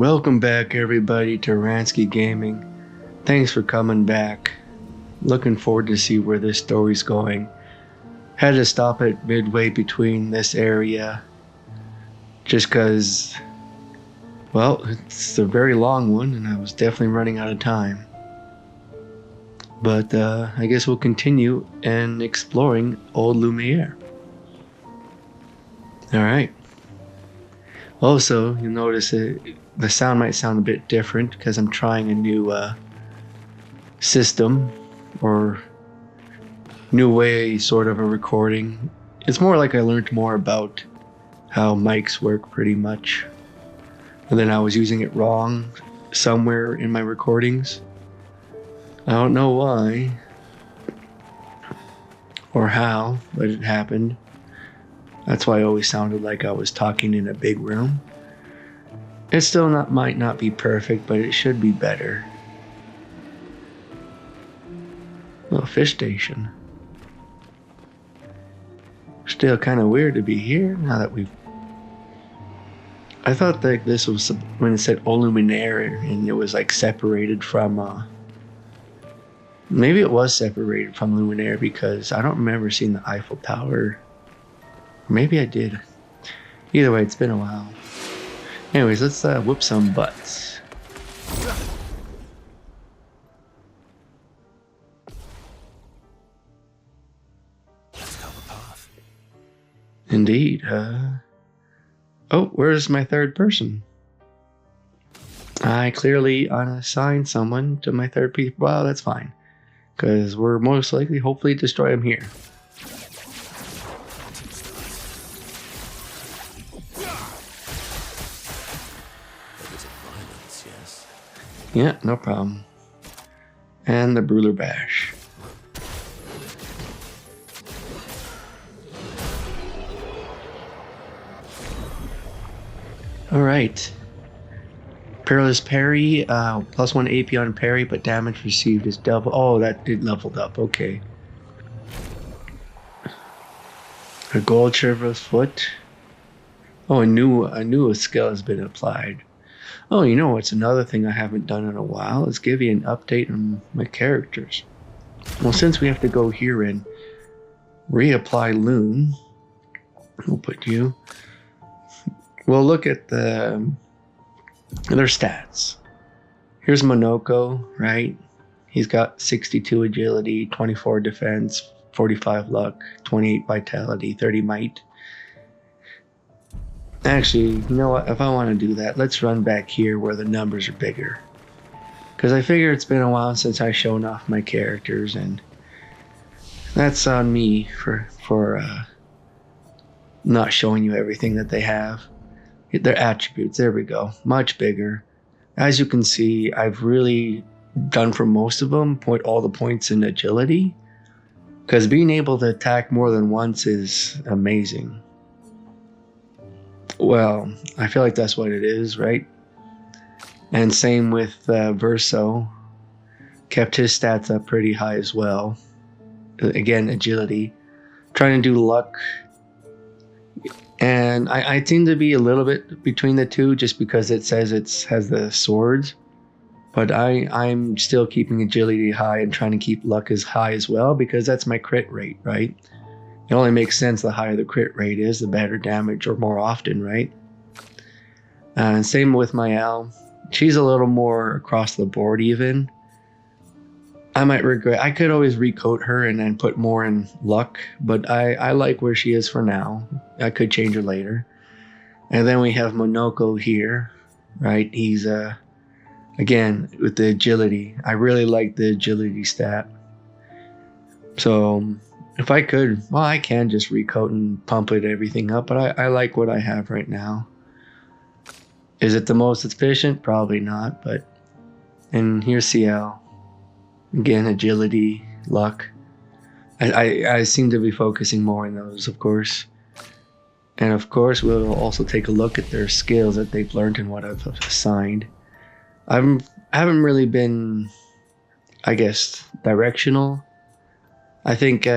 Welcome back everybody to RaNskiGaming. Thanks for coming back. Looking forward to see where this story's going. Had to stop it midway between this area just because, well, it's a very long one and I was definitely running out of time. But I guess we'll continue and exploring Old Lumiere. Alright. Also, you'll notice the sound might sound a bit different because I'm trying a new system or new way sort of a recording. It's more like I learned more about how mics work pretty much. And then I was using it wrong somewhere in my recordings. I don't know why or how, but it happened. That's why I always sounded like I was talking in a big room. It still might not be perfect, but it should be better. Little fish station. Still kind of weird to be here now that we've... I thought that this was when it said Old Lumiere and it was like separated from... Maybe it was separated from Lumiere because I don't remember seeing the Eiffel Tower. Maybe I did. Either way, it's been a while. Anyways, let's whoop some butts. Let's go the path. Indeed. Oh, where's my third person? I clearly unassigned someone to my third piece. Well, that's fine. Because we're most likely, hopefully, destroy him here. Yeah, no problem. And the Bruler Bash. Alright. Perilous Parry, +1 AP on parry, but damage received is double. Oh, that did leveled up, okay. A gold Chivalrous Foot. Oh, a new skill has been applied. Oh, you know what's another thing I haven't done in a while is give you an update on my characters. Well, since we have to go here and reapply Lune, we'll put you. We'll look at their stats. Here's Monoco, right? He's got 62 agility, 24 defense, 45 luck, 28 vitality, 30 might. Actually, you know what? If I want to do that, let's run back here where the numbers are bigger. Because I figure it's been a while since I've shown off my characters, and that's on me for not showing you everything that they have. Their attributes, there we go, much bigger. As you can see, I've really done for most of them, put all the points in agility. Because being able to attack more than once is amazing. Well, I feel like that's what it is, right? And same with Verso. Kept his stats up pretty high as well. Again, agility. Trying to do luck. And I seem to be a little bit between the two just because it says it has the swords. But I'm still keeping agility high and trying to keep luck as high as well because that's my crit rate, right? It only makes sense the higher the crit rate is, the better damage or more often, right? And same with Maelle. She's a little more across the board even. I might regret, I could always recoat her and then put more in luck, but I like where she is for now. I could change her later. And then we have Monoco here, right? He's, again, with the agility. I really like the agility stat. So... if I could, well, I can just recoat and pump it everything up, but I like what I have right now. Is it the most efficient? Probably not, but... and here's Sciel. Again, agility, luck. I seem to be focusing more on those, of course. And of course, we'll also take a look at their skills that they've learned and what I've assigned. I haven't really been, I guess, directional. I think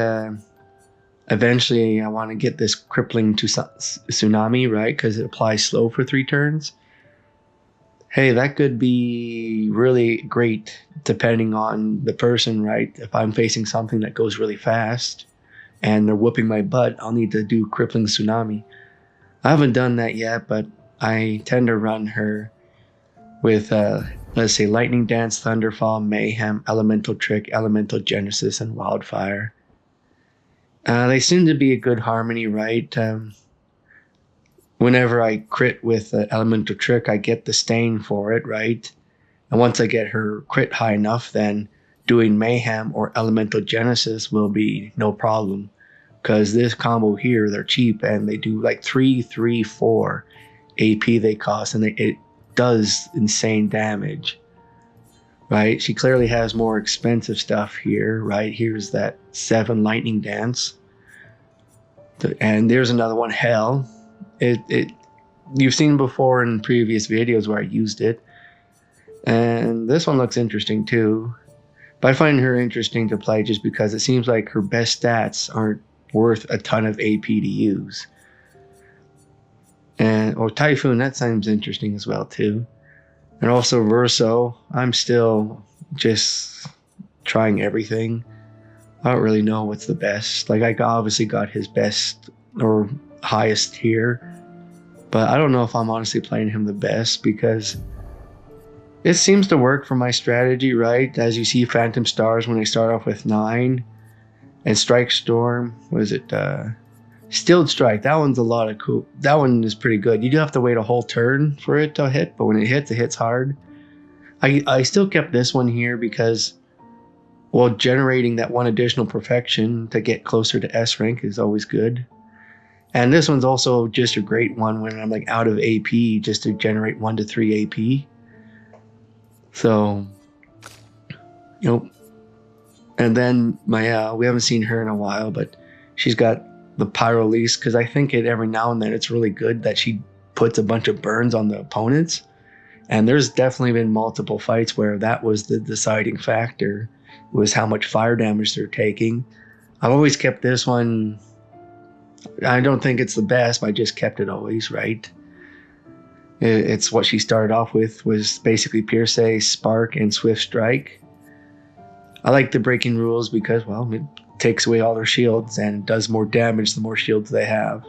eventually I want to get this crippling tsunami, right? Because it applies slow for 3 turns. Hey, that could be really great depending on the person, right? If I'm facing something that goes really fast and they're whooping my butt, I'll need to do Crippling Tsunami. I haven't done that yet, but I tend to run her with, let's say, Lightning Dance, Thunderfall, Mayhem, Elemental Trick, Elemental Genesis, and Wildfire. They seem to be a good harmony, right? Whenever I crit with Elemental Trick, I get the stain for it, right? And once I get her crit high enough, then doing Mayhem or Elemental Genesis will be no problem. Because this combo here, they're cheap and they do like 3, 3, 4 AP they cost, and it does insane damage. Right? She clearly has more expensive stuff here, right? Here's that 7 Lightning Dance. And there's another one, Hell. You've seen before in previous videos where I used it. And this one looks interesting too. But I find her interesting to play just because it seems like her best stats aren't worth a ton of AP to use. And Typhoon, that seems interesting as well too. And also Verso, I'm still just trying everything. I don't really know what's the best. Like, I obviously got his best or highest here, but I don't know if I'm honestly playing him the best because it seems to work for my strategy, right? As you see, Phantom Stars when I start off with 9, and Strike Storm, what is it? Stilled Strike, that one's a lot of cool. That one is pretty good. You do have to wait a whole turn for it to hit, but when it hits hard. I still kept this one here because, well, generating that one additional perfection to get closer to S rank is always good. And this one's also just a great one when I'm like out of AP, just to generate 1 to 3 AP. So, you know, and then Maelle, we haven't seen her in a while, but she's got the Pyrolyse, because I think every now and then it's really good that she puts a bunch of burns on the opponents. And there's definitely been multiple fights where that was the deciding factor, was how much fire damage they're taking. I've always kept this one. I don't think it's the best, but I just kept it always, right? It's what she started off with, was basically Pierce, Spark, and Swift Strike. I like the breaking rules because, well, it takes away all their shields and does more damage the more shields they have.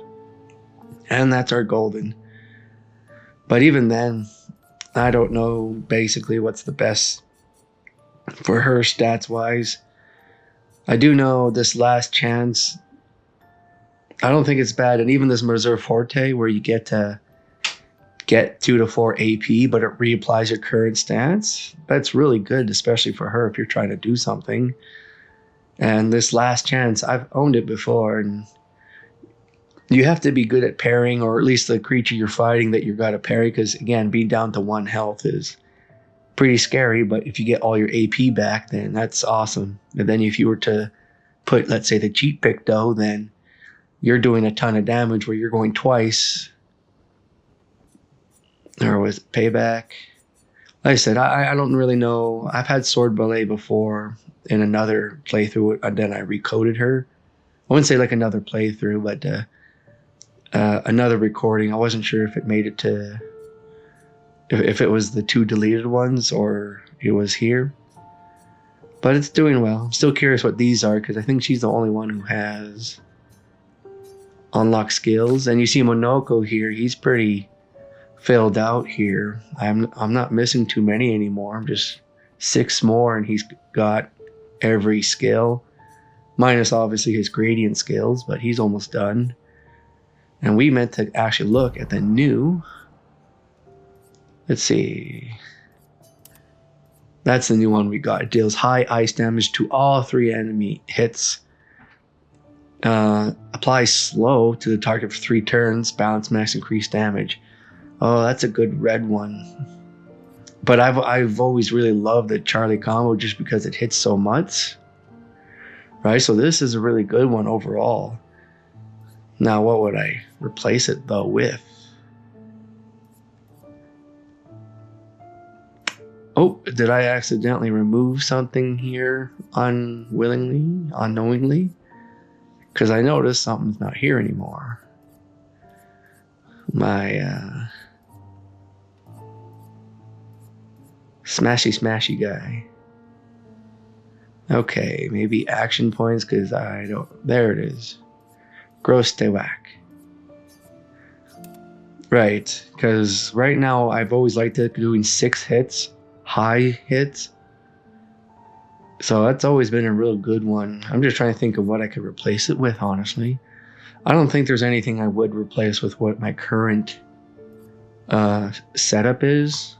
And that's our golden. But even then, I don't know basically what's the best for her stats-wise. I do know this Last Chance, I don't think it's bad. And even this Reserve Forte, where you get to get 2 to 4 AP, but it reapplies your current stats, that's really good, especially for her if you're trying to do something. And this Last Chance, I've owned it before, and you have to be good at parrying, or at least the creature you're fighting that you've got to parry, because again, being down to 1 health is pretty scary, but if you get all your AP back, then that's awesome. And then if you were to put, let's say, the cheat pick though, then you're doing a ton of damage where you're going twice. Or was it Payback? Like I said, I don't really know. I've had Sword Ballet before in another playthrough, and then I recoded her. I wouldn't say like another playthrough, but another recording. I wasn't sure if it made it to, if it was the 2 deleted ones or it was here. But it's doing well. I'm still curious what these are, because I think she's the only one who has unlocked skills. And you see Monoco here. He's pretty filled out here. I'm not missing too many anymore. I'm just 6 more, and he's got every skill, minus obviously his gradient skills, but he's almost done. And we meant to actually look at the new, let's see, that's the new one we got. It deals high ice damage to all 3 enemy hits, applies slow to the target for 3 turns, balance max increased damage. Oh, that's a good red one. But I've always really loved the Charlie combo just because it hits so much. Right, so this is a really good one overall. Now, what would I replace it though with? Oh, did I accidentally remove something here unknowingly? Because I noticed something's not here anymore. My Smashy guy. Okay, maybe action points because I don't. There it is. Gross de whack. Right, because right now I've always liked it doing 6 hits, high hits. So that's always been a real good one. I'm just trying to think of what I could replace it with, honestly. I don't think there's anything I would replace with what my current setup is.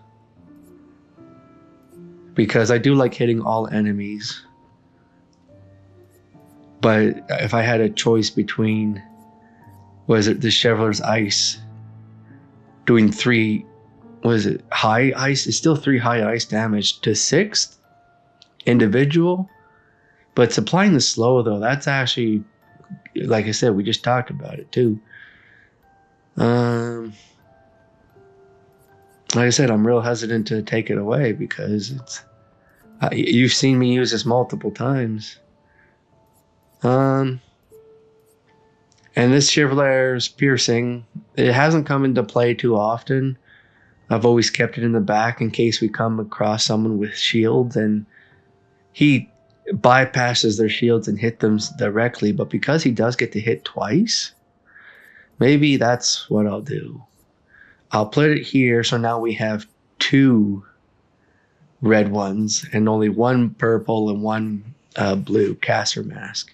Because I do like hitting all enemies. But if I had a choice between, was it the Chevaler's Ice, doing 3, was it high ice? It's still 3 high ice damage to 6th individual. But supplying the slow though, that's actually, like I said, we just talked about it too. Like I said, I'm real hesitant to take it away because it's, you've seen me use this multiple times. And this Chevaler's Piercing, it hasn't come into play too often. I've always kept it in the back in case we come across someone with shields and he bypasses their shields and hit them directly. But because he does get to hit twice, maybe that's what I'll do. I'll put it here so now we have 2 red ones and only 1 purple and 1 blue caster mask.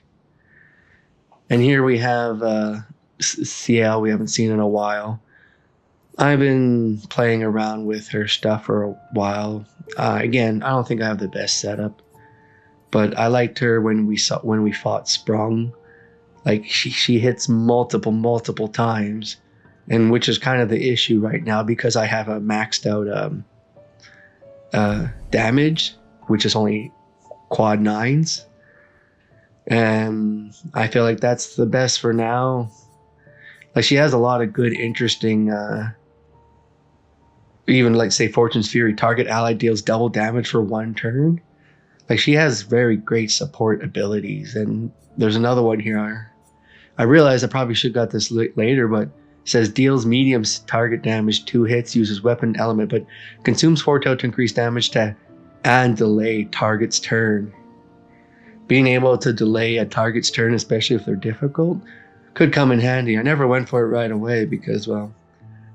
And here we have Sciel, we haven't seen in a while. I've been playing around with her stuff for a while. Again, I don't think I have the best setup, but I liked her when we fought Sprung. Like she hits multiple times, and which is kind of the issue right now because I have a maxed out damage, which is only quad 9s. And I feel like that's the best for now. Like she has a lot of good, interesting, even like say Fortune's Fury, target ally deals double damage for 1 turn. Like she has very great support abilities. And there's another one here. I realize I probably should have got this later, but it says deals medium target damage 2 hits, uses weapon element, but consumes foretell to increase damage to and delay target's turn. Being able to delay a target's turn, especially if they're difficult, could come in handy. I never went for it right away because, well,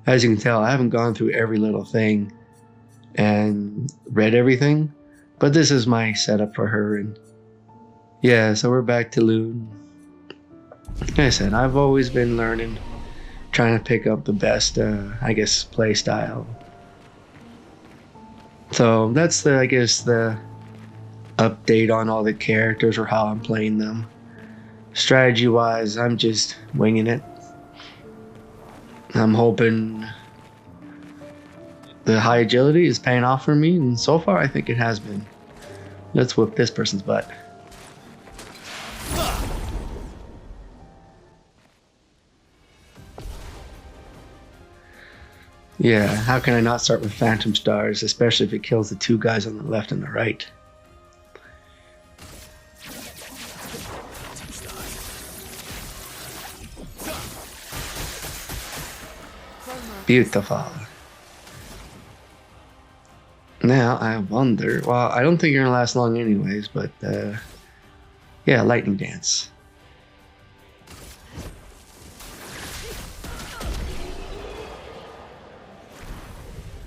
as you can tell, I haven't gone through every little thing and read everything, but this is my setup for her. And yeah, so we're back to Lune. Like I said, I've always been learning, trying to pick up the best, I guess, play style. So that's the update on all the characters or how I'm playing them. Strategy wise, I'm just winging it. I'm hoping the high agility is paying off for me, and so far I think it has been. Let's whoop this person's butt. Yeah, how can I not start with Phantom Stars, especially if it kills the 2 guys on the left and the right? Beautiful. Now I wonder, well, I don't think you're gonna last long anyways, but yeah, Lightning Dance.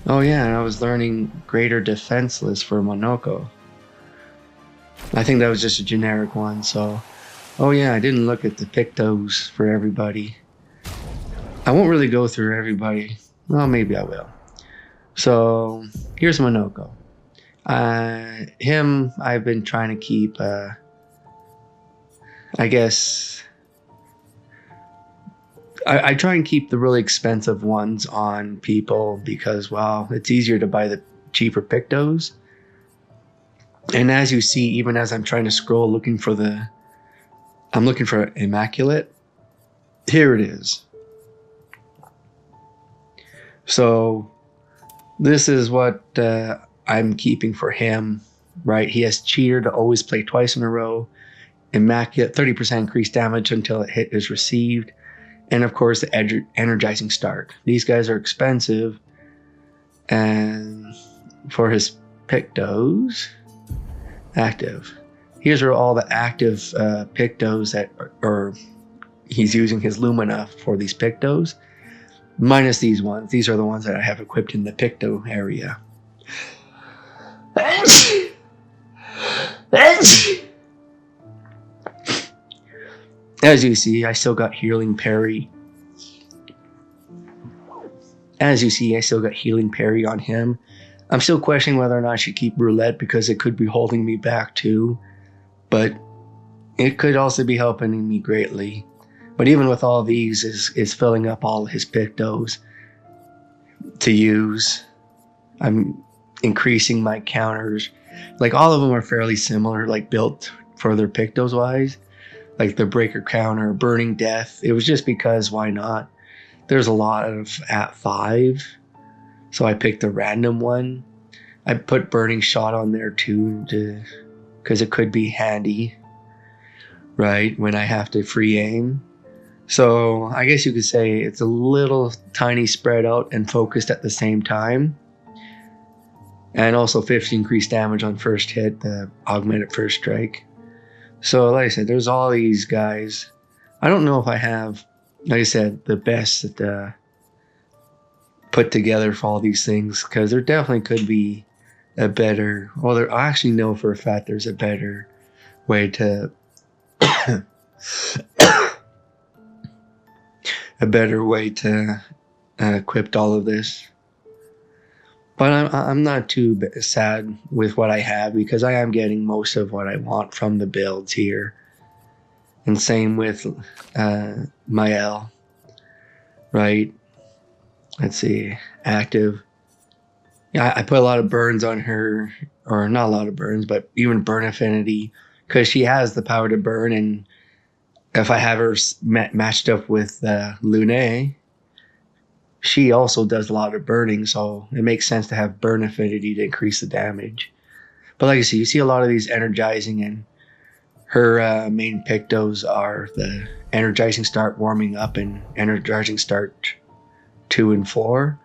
Oh yeah, and I was learning Greater Defenseless for Monoco. I think that was just a generic one, so... Oh yeah, I didn't look at the Pictos for everybody. I won't really go through everybody. Well, maybe I will. So, here's Monoco. Him, I've been trying to keep, I guess... I try and keep the really expensive ones on people because, well, it's easier to buy the cheaper Pictos. And as you see, even as I'm trying to scroll looking for I'm looking for Immaculate. Here it is. So this is what I'm keeping for him, right? He has Cheater to always play twice in a row. Immaculate, 30% increased damage until a hit is received. And of course, the Energizing Start. These guys are expensive. And for his Pictos. Active. Here's where all the active Pictos that are he's using his Lumina for these Pictos. Minus these ones. These are the ones that I have equipped in the Picto area. As you see, I still got healing parry. As you see, I still got healing parry on him. I'm still questioning whether or not I should keep roulette because it could be holding me back too. But it could also be helping me greatly. But even with all these, is filling up all his Pictos to use. I'm increasing my counters. Like all of them are fairly similar, like built for their Pictos wise. Like the breaker counter, burning death. It was just because why not? There's a lot of at 5. So I picked a random one. I put burning shot on there too, because it could be handy, right? When I have to free aim. So I guess you could say it's a little tiny spread out and focused at the same time. And also 50 increased damage on first hit, the augmented first strike. So like I said, there's all these guys. I don't know if I have, like I said, the best put together for all these things, because there definitely could be a better, well, I actually know for a fact there's a better way to equip all of this. But I'm not too sad with what I have, because I am getting most of what I want from the builds here. And same with Maelle, right? Let's see, active. Yeah, I put a lot of burns on her, or not a lot of burns, but even burn affinity, because she has the power to burn. And if I have her matched up with Lune, she also does a lot of burning, so it makes sense to have burn affinity to increase the damage. But like I said, you see a lot of these energizing, and her main Pictos are the energizing start, warming up, and energizing start 2 and 4.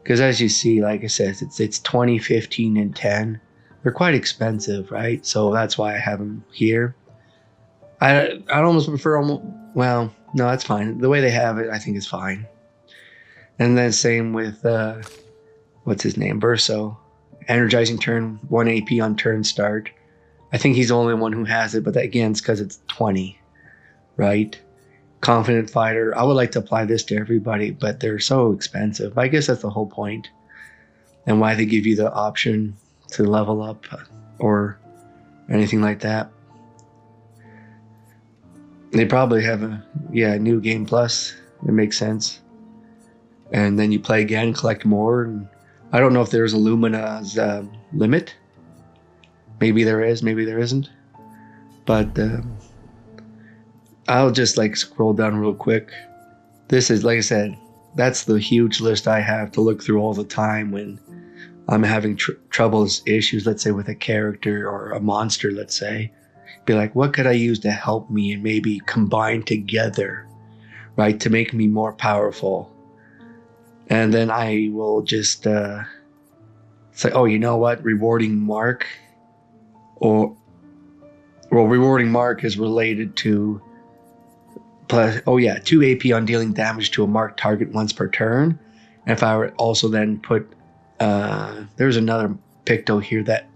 Because as you see, like I said, it's 20, 15, and 10. They're quite expensive, right? So that's why I have them here. I'd almost prefer, well, no, that's fine. The way they have it, I think is fine. And then same with, what's his name? Verso. Energizing turn, 1 AP on turn start. I think he's the only one who has it, but that, again, it's because it's 20, right? Confident fighter. I would like to apply this to everybody, but they're so expensive. I guess that's the whole point, and why they give you the option to level up or anything like that. They probably have a new game plus. It makes sense. And then you play again, collect more. And I don't know if there's a Lumina's limit. Maybe there is, maybe there isn't. But I'll just like scroll down real quick. This is, like I said, that's the huge list I have to look through all the time when I'm having troubles, issues, let's say with a character or a monster, let's say. Be like, what could I use to help me and maybe combine together, right, to make me more powerful? And then I will just say, oh, you know what? Rewarding mark. Rewarding mark is related to, 2 AP on dealing damage to a marked target once per turn. And if I were also then put, there's another Picto here that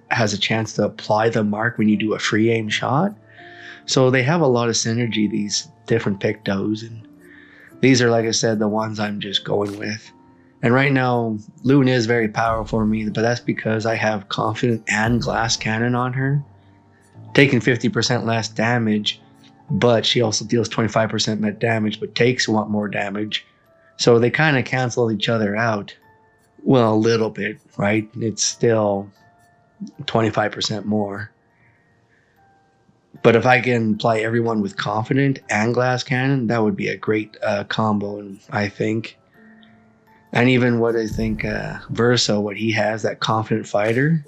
has a chance to apply the mark when you do a free aim shot. So they have a lot of synergy, these different Pictos, and these are, like I said, the ones I'm just going with. And right now, Lune is very powerful for me, but that's because I have Confident and Glass Cannon on her, taking 50% less damage, but she also deals 25% net damage, but takes a lot more damage. So they kind of cancel each other out. Well, a little bit, right? It's still 25% more. But if I can apply everyone with Confident and Glass Cannon, that would be a great combo, I think. And even what I think Verso, what he has, that Confident Fighter,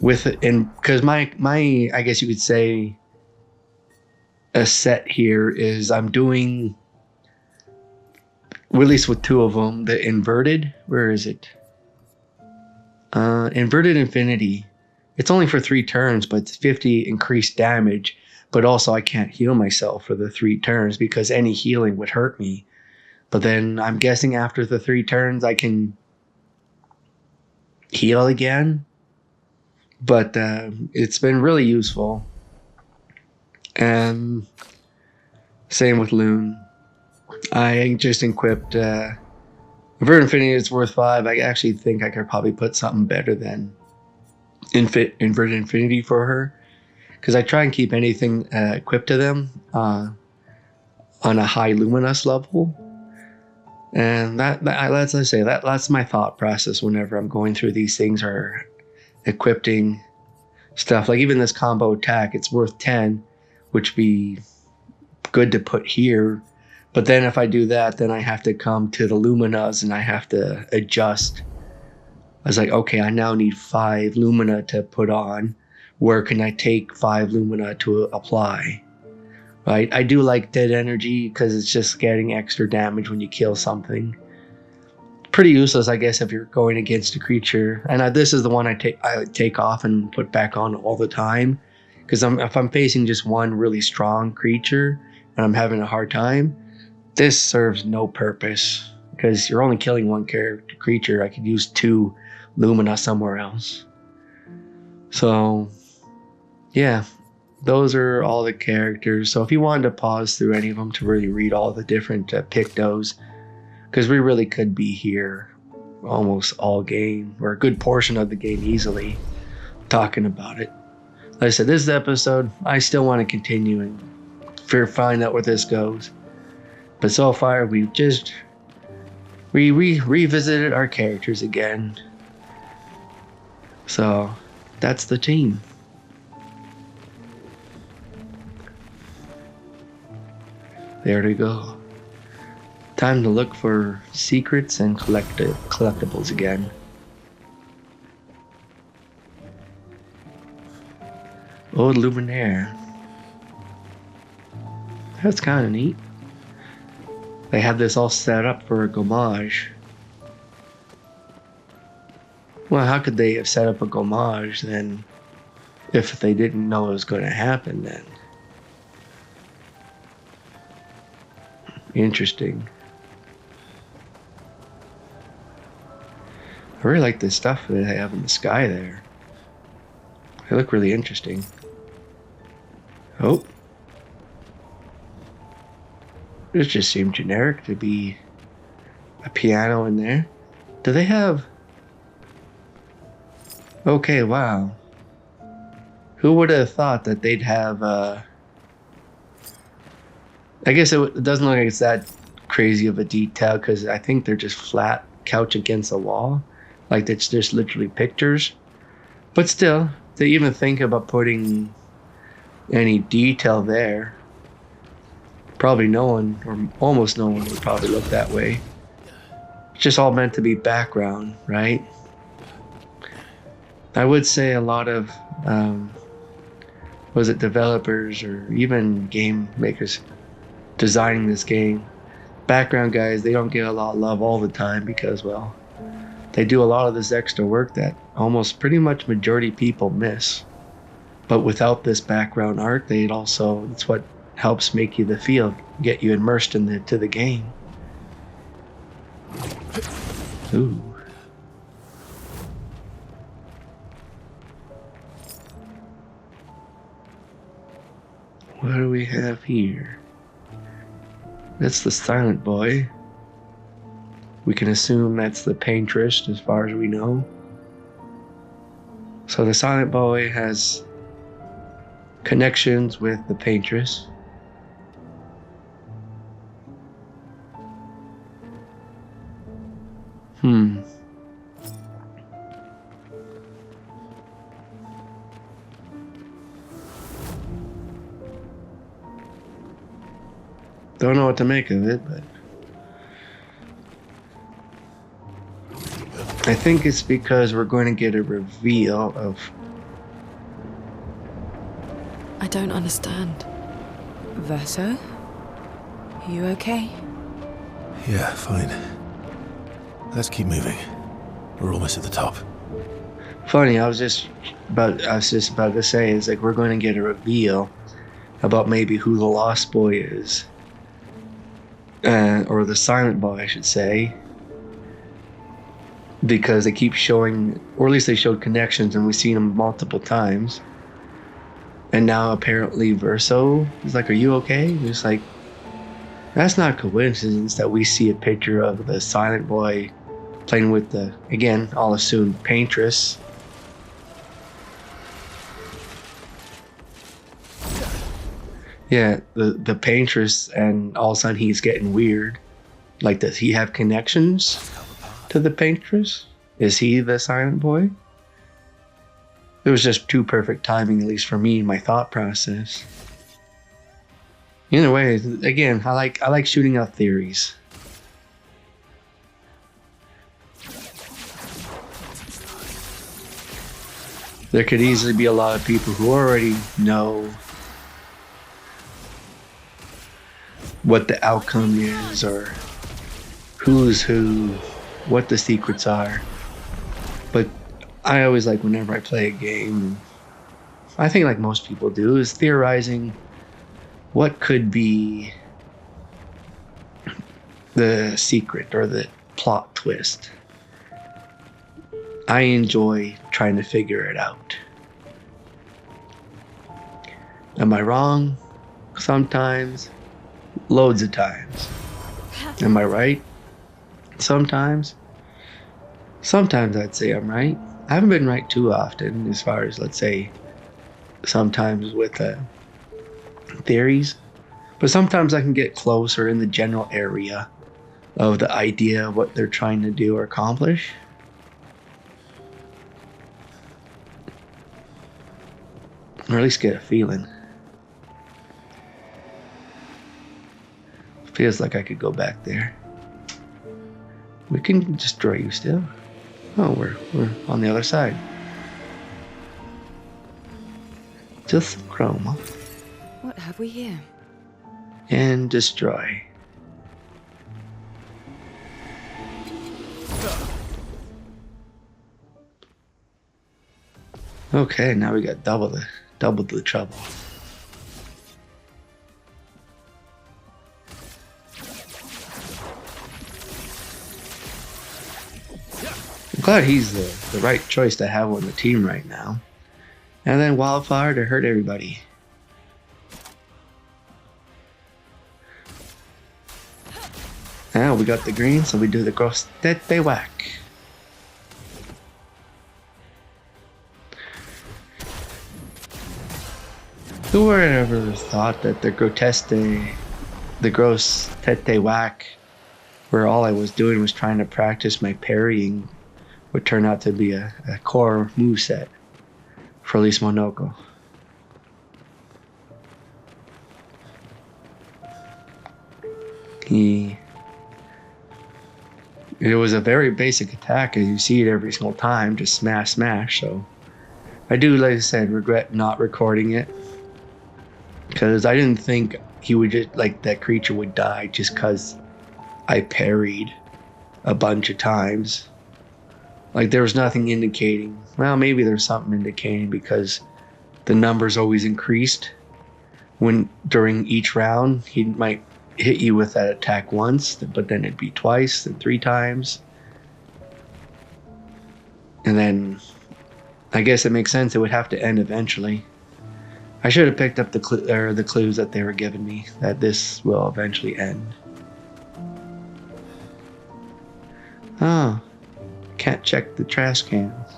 with it, and because my I guess you could say a set here is I'm doing, at least with 2 of them, the inverted. Where is it? Inverted Infinity. It's only for 3 turns, but it's 50 increased damage. But also I can't heal myself for the 3 turns because any healing would hurt me. But then I'm guessing after the 3 turns I can heal again. But it's been really useful. And same with Lune. I just equipped Inverted Infinity is worth 5. I actually think I could probably put something better than Inverted Infinity for her. Because I try and keep anything equipped to them on a high luminous level. And that's my thought process whenever I'm going through these things or equipping stuff. Like even this combo attack, it's worth 10, which would be good to put here. But then if I do that, then I have to come to the Luminas and I have to adjust. I was like, okay, I now need 5 Lumina to put on. Where can I take 5 Lumina to apply? Right? I do like Dead Energy because it's just getting extra damage when you kill something. Pretty useless, I guess, if you're going against a creature. And this is the one I take off and put back on all the time. Because if I'm facing just one really strong creature and I'm having a hard time, this serves no purpose because you're only killing one creature. I could use 2 Lumina somewhere else. So, yeah, those are all the characters. So if you wanted to pause through any of them to really read all the different Pictos, because we really could be here almost all game, or a good portion of the game easily, talking about it. Like I said, this is the episode. I still want to continue and find out where this goes. But so far, we've just revisited our characters again. So that's the team. There we go. Time to look for secrets and collectibles again. Old Luminaire. That's kind of neat. They have this all set up for a gommage. Well, how could they have set up a gommage then if they didn't know it was going to happen then? Interesting. I really like the stuff that they have in the sky there. They look really interesting. Oh. This just seemed generic to be a piano in there. Do they have... Okay, wow. Who would have thought that they'd have... I guess it doesn't look like it's that crazy of a detail because I think they're just flat couch against a wall. Like it's just literally pictures. But still, to even think about putting any detail there, probably no one, or almost no one, would probably look that way. It's just all meant to be background, right? I would say a lot of, developers or even game makers designing this game, background guys, they don't get a lot of love all the time because, well, they do a lot of this extra work that almost pretty much majority people miss. But without this background art, it's what helps make you get you immersed into the game. Ooh. What do we have here? That's the Silent Boy. We can assume that's the Paintress as far as we know. So the Silent Boy has connections with the Paintress. Don't know what to make of it, but I think it's because we're going to get a reveal of... I don't understand. Verso? You okay? Yeah, fine. Let's keep moving. We're almost at the top. Funny, I was just about to say, is like we're going to get a reveal about maybe who the Lost Boy is, or the Silent Boy, I should say, because they keep showing, or at least they showed connections, and we've seen them multiple times. And now apparently Verso is like, "Are you okay?" And it's like, that's not a coincidence that we see a picture of the Silent Boy playing with the, again, I'll assume, Paintress. Yeah, the Paintress, and all of a sudden he's getting weird. Like, does he have connections to the Paintress? Is he the Silent Boy? It was just too perfect timing, at least for me, in my thought process. Either way, again, I like shooting out theories. There could easily be a lot of people who already know what the outcome is, or who's who, what the secrets are. But I always like, whenever I play a game, I think like most people do, is theorizing what could be the secret or the plot twist. I enjoy trying to figure it out. Am I wrong? Sometimes. Loads of times. Am I right? Sometimes. Sometimes I'd say I'm right. I haven't been right too often, as far as, let's say, sometimes with theories. But sometimes I can get closer in the general area of the idea of what they're trying to do or accomplish. Or at least get a feeling. Feels like I could go back there. We can destroy you still. Oh, we're on the other side. Just some chroma. What have we here? And destroy. Okay, now we got double the trouble. I'm glad he's the right choice to have on the team right now. And then Wildfire to hurt everybody. Now we got the green, so we do the gross tete whack. Who would have ever thought that the gross tete whack, where all I was doing was trying to practice my parrying, would turn out to be a core moveset for at least Monoco. It was a very basic attack, as you see it every single time, just smash, smash. So I do, like I said, regret not recording it, because I didn't think he would just, like, that creature would die just because I parried a bunch of times. Like, there was nothing indicating. Well, maybe there's something indicating, because the numbers always increased when during each round. He might hit you with that attack once, but then it'd be twice, then 3 times. And then I guess it makes sense it would have to end eventually. I should have picked up the clues that they were giving me, that this will eventually end. Oh, can't check the trash cans.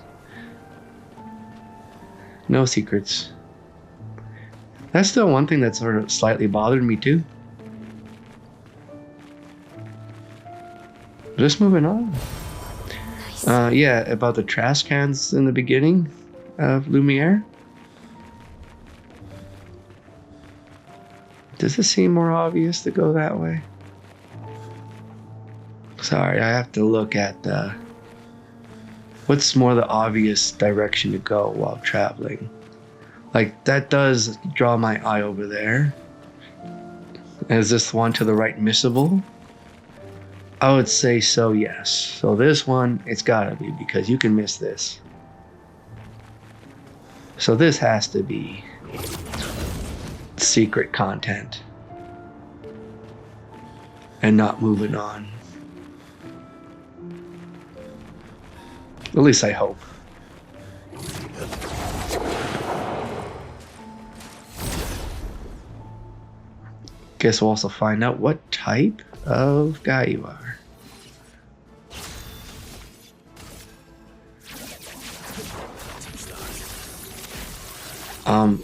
No secrets. That's still one thing that sort of slightly bothered me too. Just moving on. Yeah, about the trash cans in the beginning of Lumiere. Does it seem more obvious to go that way? Sorry, I have to look at what's more the obvious direction to go while traveling. Like, that does draw my eye over there. Is this one to the right missable? I would say so, yes. So this one, it's gotta be, because you can miss this. So this has to be secret content and not moving on. At least I hope. Guess we'll also find out what type of guy you are.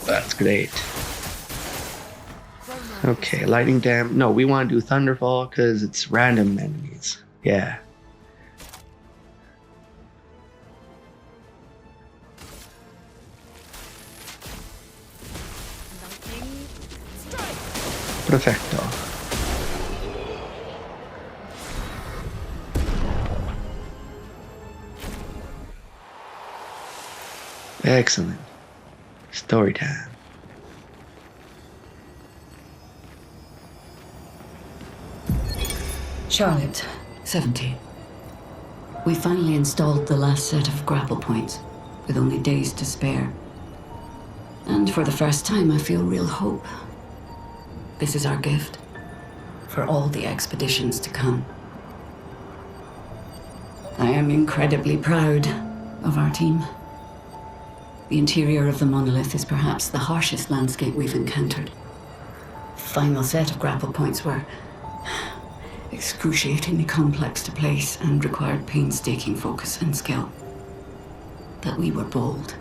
That's great. Okay, lightning dam. No, we want to do thunderfall because it's random enemies. Yeah. Perfecto. Excellent. Story time. Charlotte, 70. We finally installed the last set of grapple points, with only days to spare. And for the first time, I feel real hope. This is our gift, for all the expeditions to come. I am incredibly proud of our team. The interior of the monolith is perhaps the harshest landscape we've encountered. The final set of grapple points were excruciatingly complex to place and required painstaking focus and skill. But we were bold.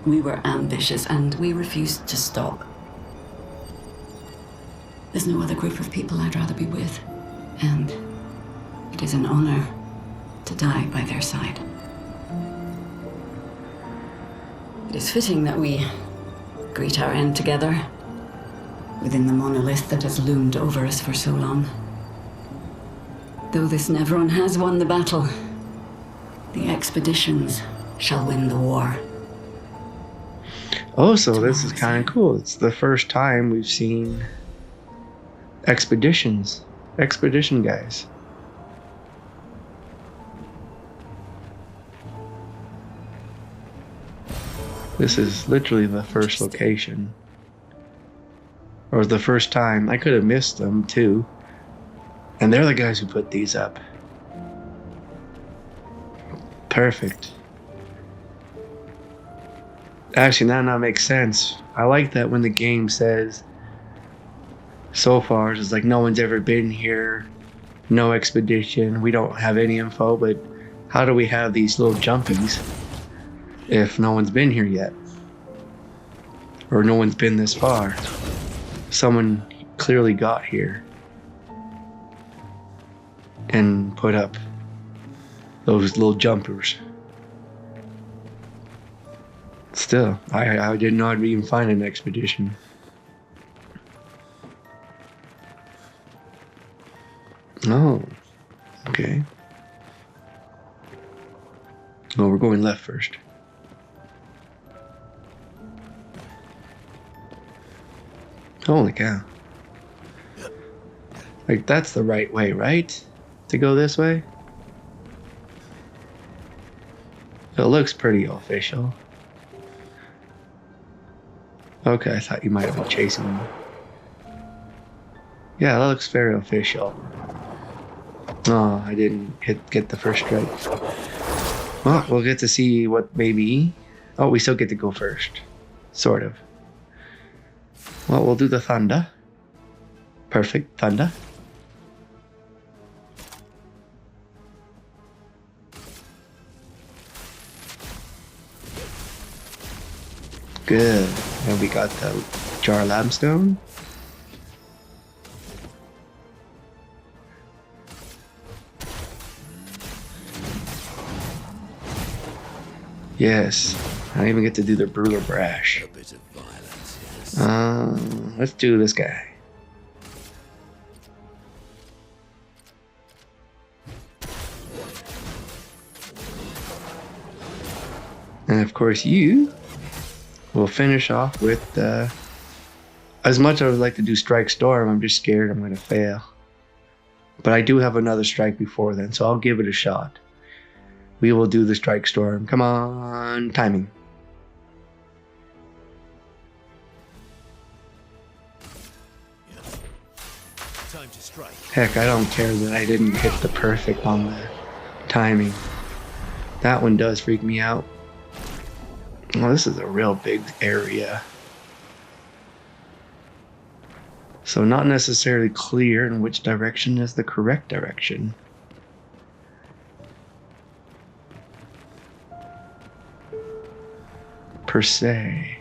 We were ambitious, and we refused to stop. There's no other group of people I'd rather be with, and it is an honor to die by their side. It is fitting that we greet our end together within the monolith that has loomed over us for so long. Though this Nevron has won the battle, the expeditions shall win the war. Oh, so this is kind of cool. It's the first time we've seen expedition guys. This is literally the first location. Or the first time. I could have missed them too. And they're the guys who put these up. Perfect. Actually, that makes sense. I like that when the game says, so far, it's like no one's ever been here, no expedition, we don't have any info, but how do we have these little jumpies if no one's been here yet? Or no one's been this far? Someone clearly got here and put up those little jumpers. Still, I did not even find an expedition. Oh, okay. Oh, we're going left first. Holy cow. Like, that's the right way, right? To go this way? It looks pretty official. Okay, I thought you might have been chasing me. Yeah, that looks very official. Oh, I didn't get the first strike. Well, we'll get to see what maybe... Oh, we still get to go first. Sort of. Well, we'll do the thunder. Perfect, thunder. Good. And we got the jar limestone. Yes. I don't even get to do the brutal brash. A bit of violence, yes. Let's do this guy. And of course you will finish off with as much as I would like to do Strike Storm, I'm just scared I'm going to fail. But I do have another strike before then, so I'll give it a shot. We will do the Strike Storm. Come on, timing. Heck, I don't care that I didn't hit the perfect on the timing. That one does freak me out. Well, this is a real big area. So not necessarily clear in which direction is the correct direction. Per se.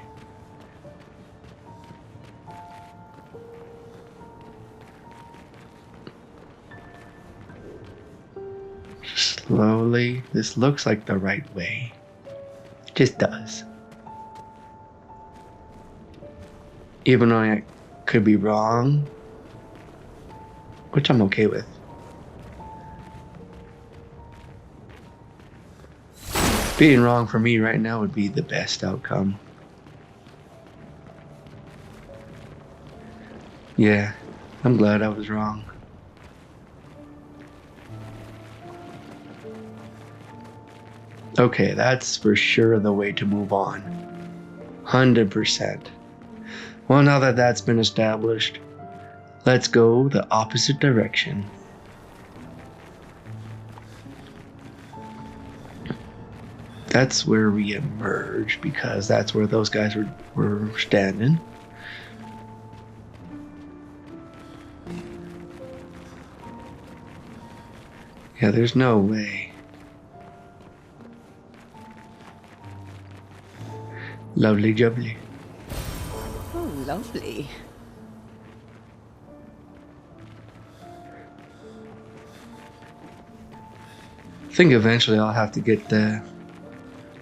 Slowly, this looks like the right way. It just does. Even though I could be wrong, which I'm okay with. Being wrong for me right now would be the best outcome. Yeah, I'm glad I was wrong. Okay, that's for sure the way to move on. 100%. Well, now that that's been established, let's go the opposite direction. That's where we emerge, because that's where those guys were standing. Yeah, there's no way. Lovely jubbly. Oh, lovely. I think eventually I'll have to get the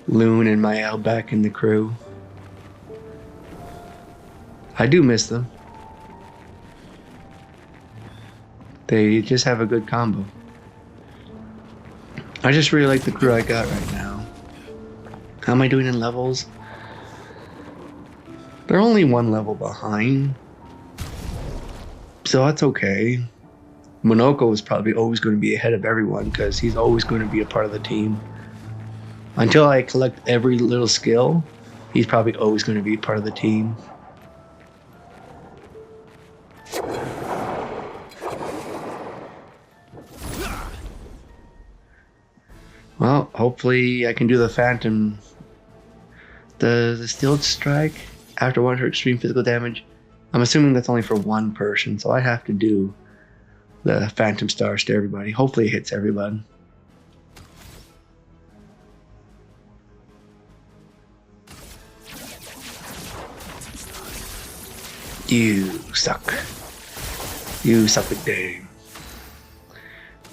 Lune and Maelle back in the crew. I do miss them. They just have a good combo. I just really like the crew I got right now. How am I doing in levels? They're only one level behind, so that's okay. Monoco is probably always going to be ahead of everyone because he's always going to be a part of the team. Until I collect every little skill, he's probably always going to be part of the team. Well, hopefully I can do the Phantom. The Steel Strike after 100 extreme physical damage. I'm assuming that's only for one person, so I have to do the Phantom Stars to everybody. Hopefully it hits everybody. You suck. You suck at game.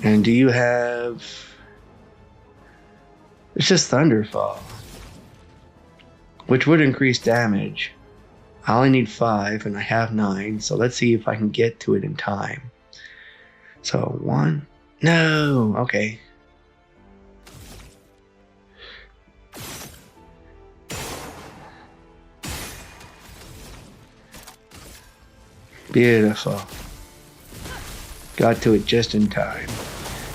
And do you have... It's just Thunderfall, which would increase damage. I only need 5 and I have 9, so let's see if I can get to it in time. So 1, no, okay. Beautiful. Got to it just in time.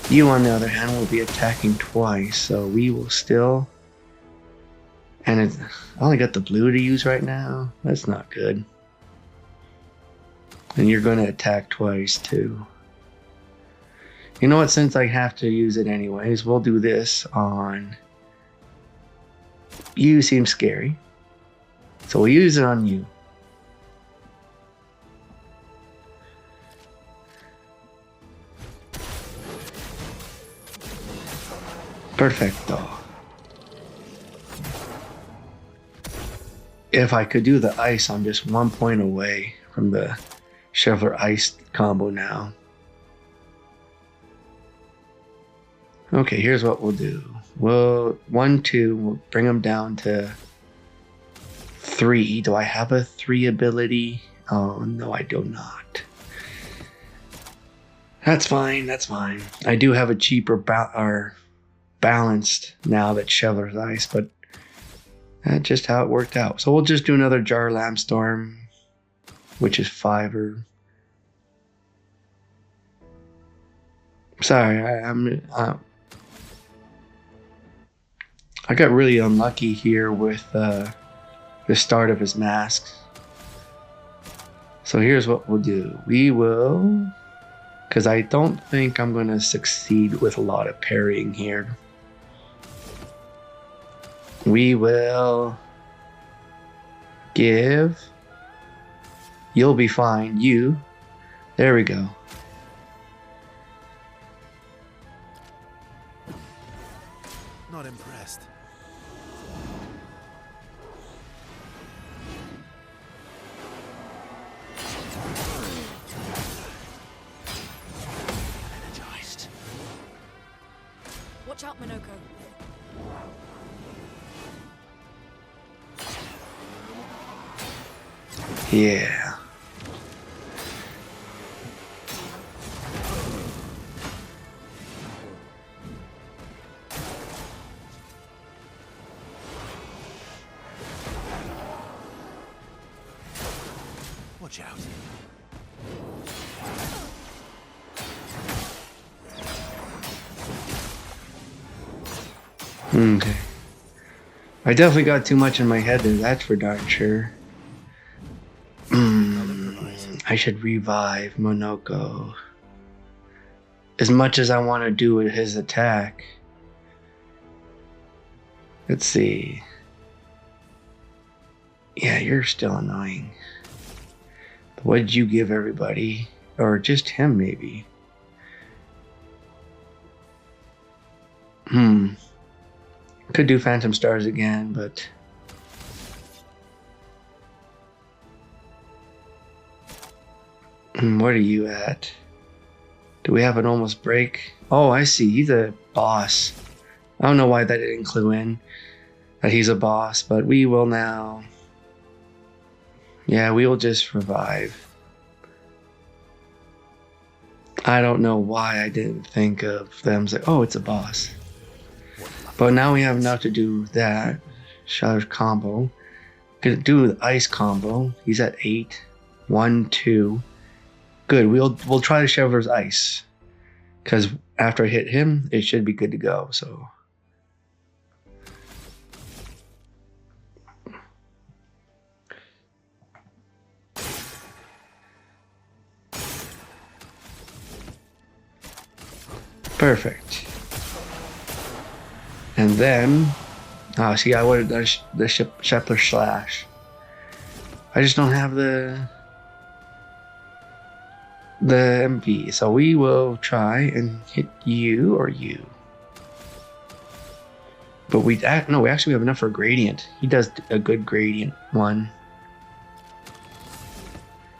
You, on the other hand, will be attacking twice, so we will still... And I only got the blue to use right now. That's not good. And you're going to attack twice, too. You know what? Since I have to use it anyways, we'll do this on... You seem scary. So we'll use it on you. Perfecto. If I could do the ice, I'm just 1 point away from the Shoveler Ice combo now. Okay, here's what we'll do. We'll 1, 2, we'll bring them down to 3. Do I have a 3 ability? Oh, no, I do not. That's fine, that's fine. I do have a cheaper balanced now that Shoveler's Ice, but that's just how it worked out. So we'll just do another Jar Lambstorm, which is 5. Sorry, I got really unlucky here with the start of his masks. So here's what we'll do. We will because I don't think I'm going to succeed with a lot of parrying here. We will give. You'll be fine. You. There we go. Not impressed. Energized. Watch out, Monoco. Yeah. Watch out. Okay. I definitely got too much in my head there, that's for darn sure. I should revive Monoco. As much as I want to do with his attack. Let's see. Yeah, you're still annoying. What did you give everybody? Or just him, maybe? Could do Phantom Stars again, but... What are you at? Do we have an almost break? Oh, I see. He's a boss. I don't know why that didn't clue in that he's a boss, but we will now... Yeah, we will just revive. I don't know why I didn't think of them as like, oh, it's a boss. But now we have enough to do that. Shatter combo. Gonna do the ice combo. He's at 8. 1, 2. Good. We'll try to Shovel's ice. Because after I hit him, it should be good to go. So. Perfect. And then, see, I would have done the Shepler Slash. I just don't have the MP, so we will try and hit you or you. But we actually have enough for gradient. He does a good gradient one.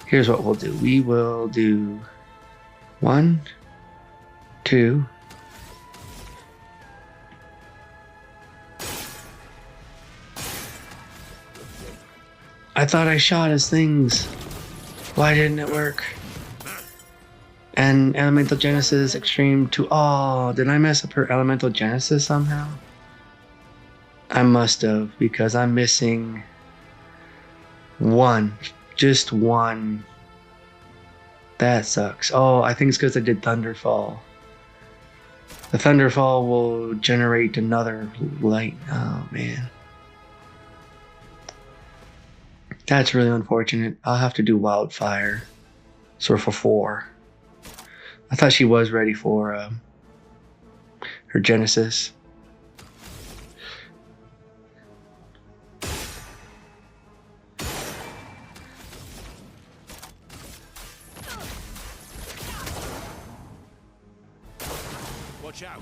Here's what we'll do. We will do 1, 2. I thought I shot his things. Why didn't it work? And Elemental Genesis Extreme to... Oh, did I mess up her Elemental Genesis somehow? I must have, because I'm missing one. Just one. That sucks. Oh, I think it's because I did Thunderfall. The Thunderfall will generate another light. Oh, man. That's really unfortunate. I'll have to do Wildfire. So for 4. I thought she was ready for her Genesis. Watch out.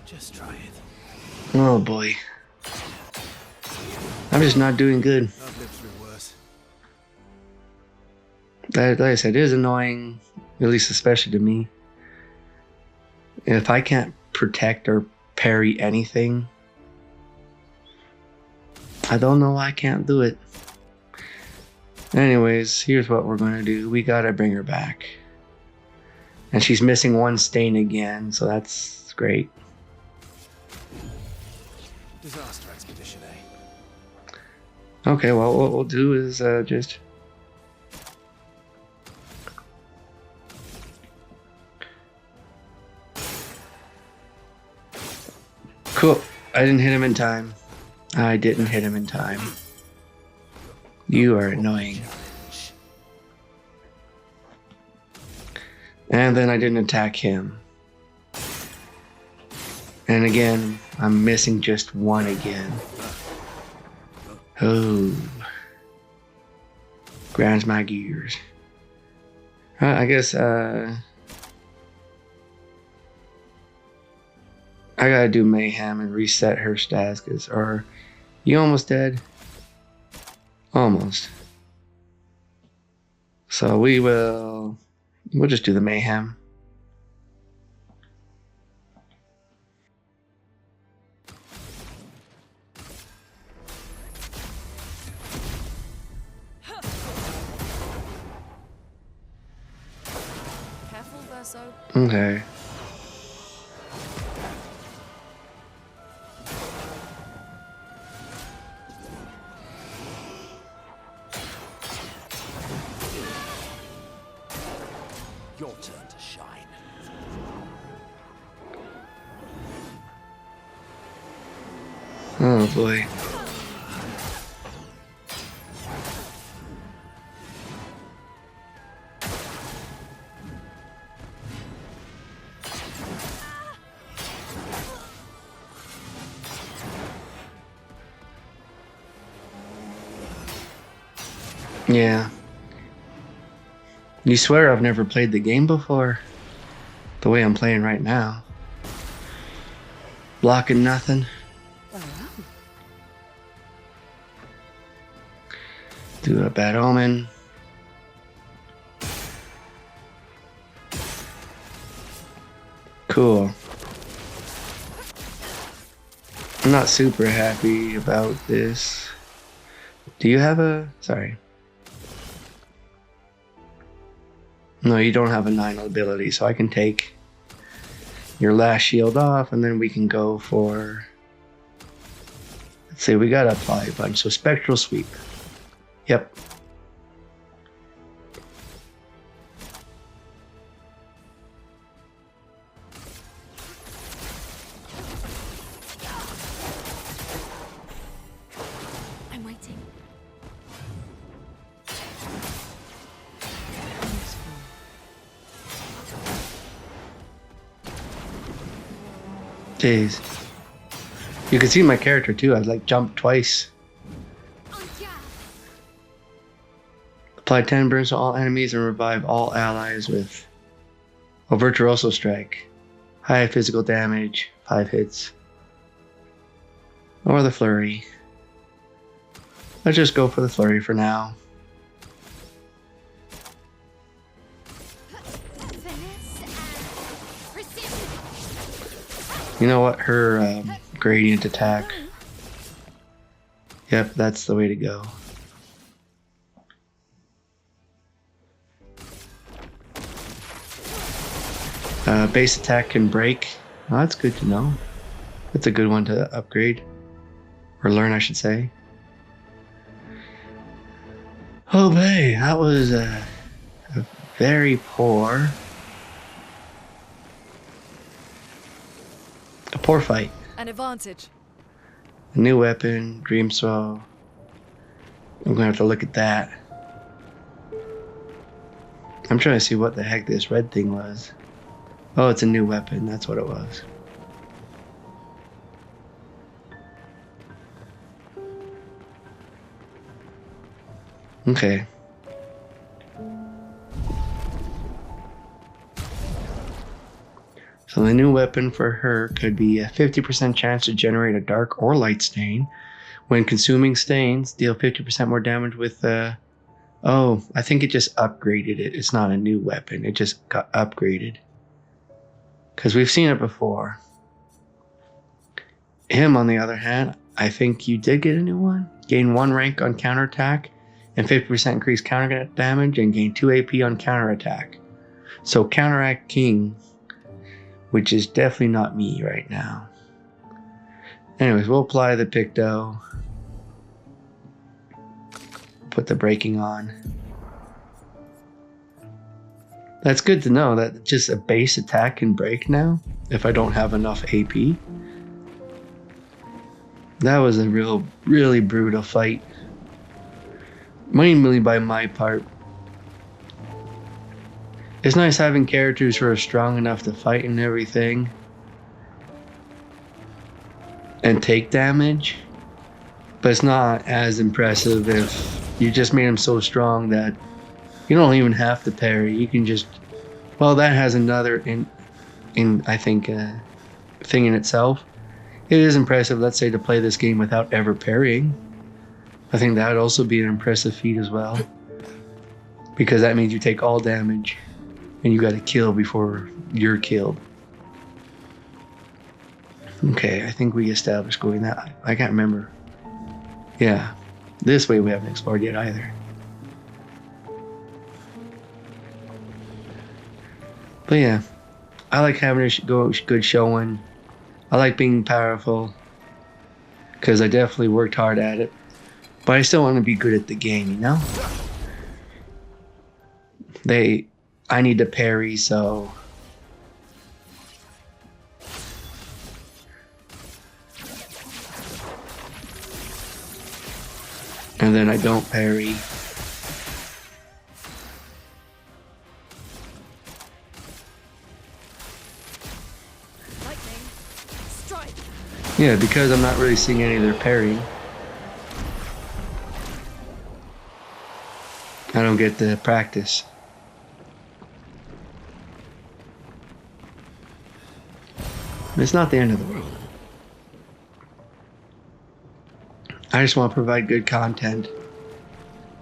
Just try it. Oh boy. I'm just not doing good. I've lived through worse. Like I said, it is annoying, at least especially to me. If I can't protect or parry anything, I don't know why I can't do it. Anyways, here's what we're going to do. We got to bring her back. And she's missing 1 stain again, so that's great. Disaster expedition, eh? Okay, well, what we'll do is just... Cool. I didn't hit him in time. I didn't hit him in time. You are annoying. And then I didn't attack him. And again, I'm missing just one again. Oh. Grinds my gears. I guess, I gotta do Mayhem and reset her stats, cause, or, you almost dead? Almost. So we'll just do the Mayhem. Careful, Verso. Okay. Your turn to shine. Oh boy. Yeah. You swear I've never played the game before? The way I'm playing right now. Blocking nothing. Do a bad omen. Cool. I'm not super happy about this. Do you have a... Sorry. No, you don't have a 9 ability, so I can take your last shield off, and then we can go for... Let's say we gotta apply a bunch, so Spectral Sweep. Yep. I'm waiting. Jeez. You can see my character too, I like jumped twice. Apply 10 burns to all enemies and revive all allies with a Virtuoso Strike. High physical damage, 5 hits. Or the Flurry. Let's just go for the Flurry for now. You know what? Her gradient attack. Yep, that's the way to go. Base attack can break. Oh, that's good to know. That's a good one to upgrade. Or learn, I should say. Oh, boy, that was a very poor... A poor fight. An advantage. A new weapon, Dream Swell. I'm gonna have to look at that. I'm trying to see what the heck this red thing was. Oh, it's a new weapon. That's what it was. Okay. So the new weapon for her could be a 50% chance to generate a dark or light stain. When consuming stains, deal 50% more damage with oh, I think it just upgraded it. It's not a new weapon. It just got upgraded. Because we've seen it before. Him, on the other hand, I think you did get a new one. Gain 1 rank on counterattack and 50% increased counter damage and gain 2 AP on counterattack. So Counteract King, which is definitely not me right now. Anyways, we'll apply the Picto. Put the breaking on. That's good to know that just a base attack can break now if I don't have enough AP. That was a really brutal fight. Mainly by my part. It's nice having characters who are strong enough to fight and everything. And take damage. But it's not as impressive if you just made them so strong that you don't even have to parry. You can just... Well, that has another I think, thing in itself. It is impressive, let's say, to play this game without ever parrying. I think that would also be an impressive feat as well. Because that means you take all damage. And you gotta kill before you're killed. Okay, I think we established going that... I can't remember. Yeah, this way we haven't explored yet either. But yeah, I like having a good showing. I like being powerful. Because I definitely worked hard at it. But I still want to be good at the game, you know? I need to parry, so... And then I don't parry. Lightning. Strike. Yeah, because I'm not really seeing any of their parrying. I don't get the practice. It's not the end of the world. I just want to provide good content.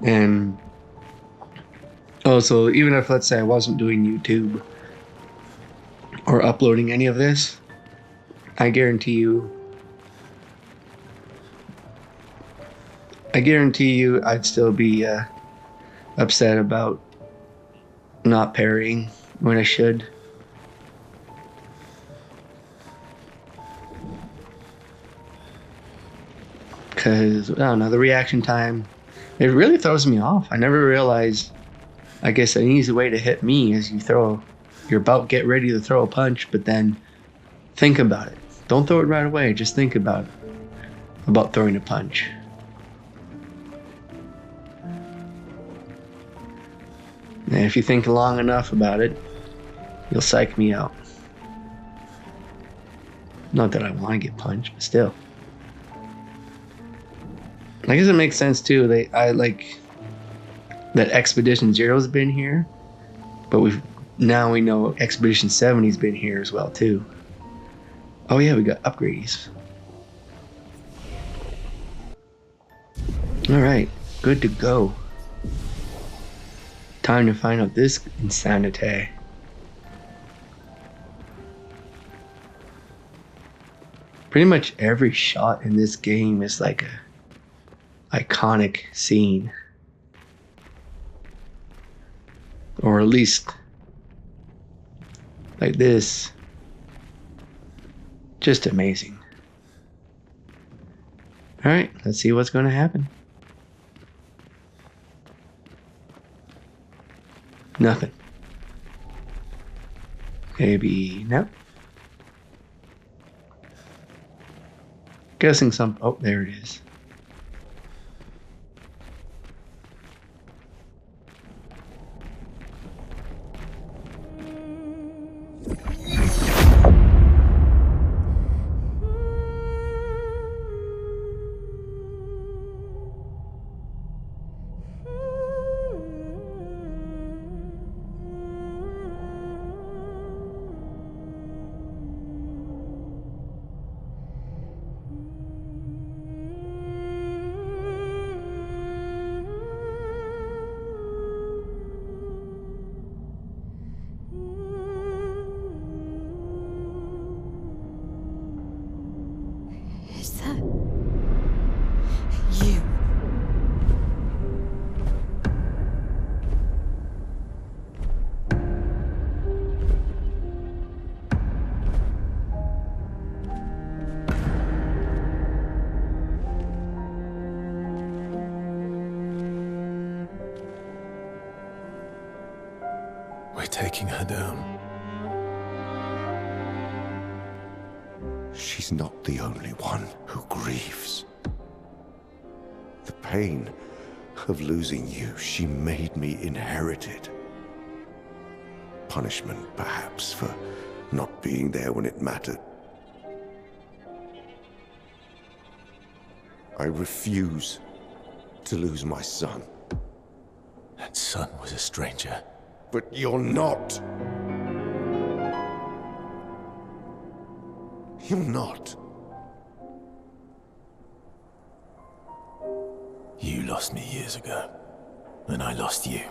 And also, even if, let's say, I wasn't doing YouTube or uploading any of this, I guarantee you I'd still be upset about not parrying when I should. Because, I don't know, the reaction time, it really throws me off. I never realized, I guess an easy way to hit me is you're about get ready to throw a punch, but then think about it. Don't throw it right away, just think about throwing a punch. And if you think long enough about it, you'll psych me out. Not that I want to get punched, but still. I guess it makes sense too. I like that Expedition Zero's been here, but we know Expedition 70's been here as well too. Oh yeah, we got upgrades. All right, good to go. Time to find out this insanity. Pretty much every shot in this game is like a iconic scene, or at least like this, just amazing. All right, let's see what's going to happen. Nothing. Maybe no. Guessing some. Oh, there it is. Taking her down. She's She's not the only one who grieves. The pain of losing you, she made me inherit it. Punishment, perhaps, for not being there when it mattered. I refuse to lose my son. That son was a stranger. But you're not. You're not. You lost me years ago, and I lost you.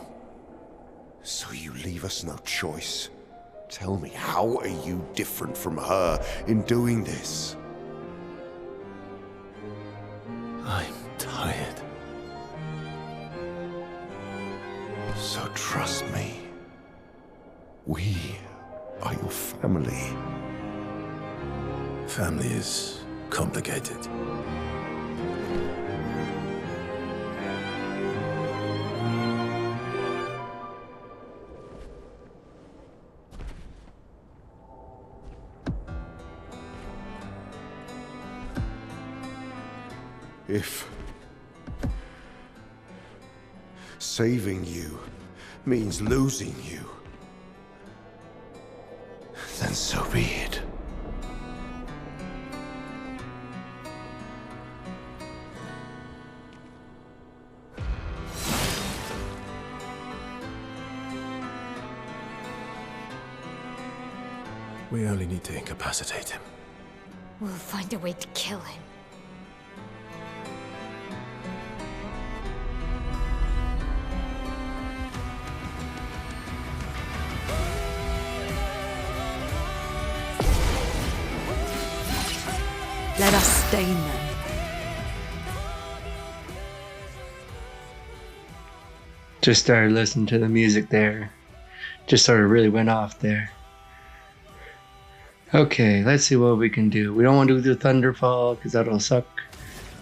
So you leave us no choice. Tell me, how are you different from her in doing this? I'm tired. So trust me. We are your family. Family is complicated. If saving you means losing you, then so be it. We only need to incapacitate him. We'll find a way to kill him. Let us stain them. Just started listening to the music there. Just sort of really went off there. Okay, let's see what we can do. We don't want to do the Thunderfall because that'll suck.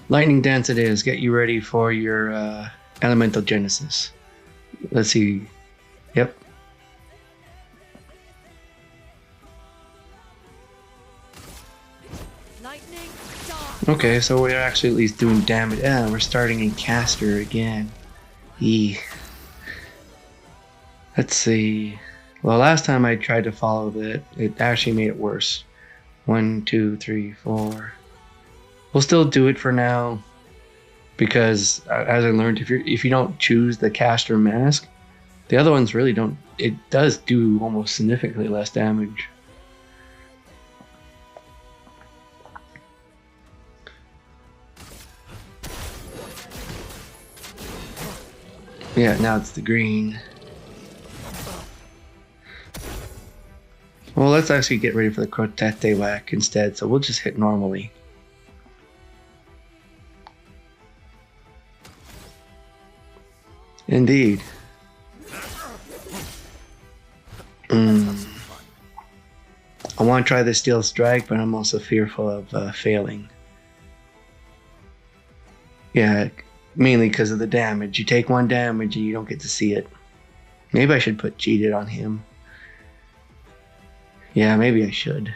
Lightning Dance it is. Get you ready for your Elemental Genesis. Let's see. Yep. Lightning, dark. Okay, so we're actually at least doing damage. Yeah, we're starting in caster again. Eee. Let's see. Well, last time I tried to follow that, it actually made it worse. 1, 2, 3, 4. We'll still do it for now, because as I learned, if you don't choose the caster mask, the other ones really don't. It does do almost significantly less damage. Yeah, now it's the green. Well, let's actually get ready for the Crotete whack instead, so we'll just hit normally. Indeed. I want to try the Steel Strike, but I'm also fearful of failing. Yeah, mainly because of the damage. You take 1 damage and you don't get to see it. Maybe I should put Cheated on him. Yeah, maybe I should.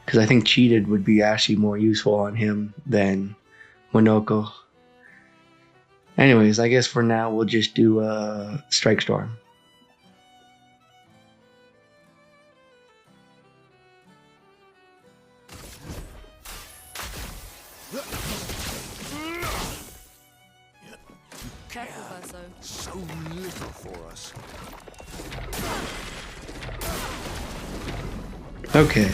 Because I think Cheated would be actually more useful on him than Monoco. Anyways, I guess for now we'll just do Strike Storm. Careful, Verso. So little for us. Okay.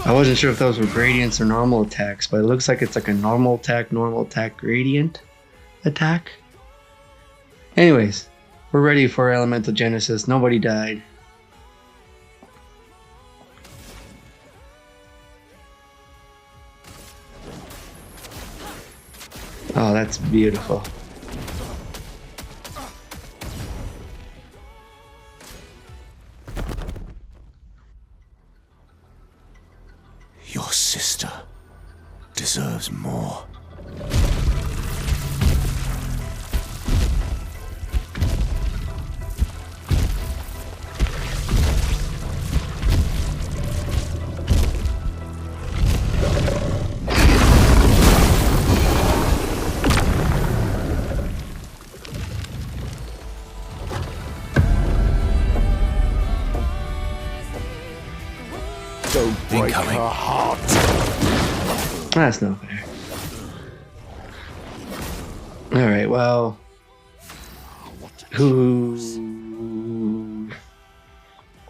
I wasn't sure if those were gradients or normal attacks, but it looks like it's like a normal attack, gradient attack. Anyways, we're ready for Elemental Genesis. Nobody died. Oh, that's beautiful. Your sister deserves more. Incoming. her heart. That's not fair. Alright, well. Who.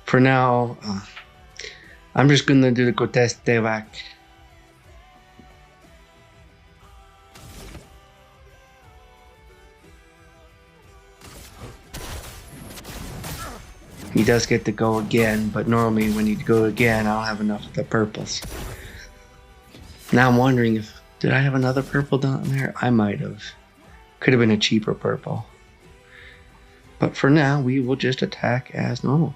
For now, I'm just gonna do the Gustave. He does get to go again, but normally when you go again, I don't have enough of the purples. Now I'm wondering if, did I have another purple down there? I might have. Could have been a cheaper purple. But for now, we will just attack as normal.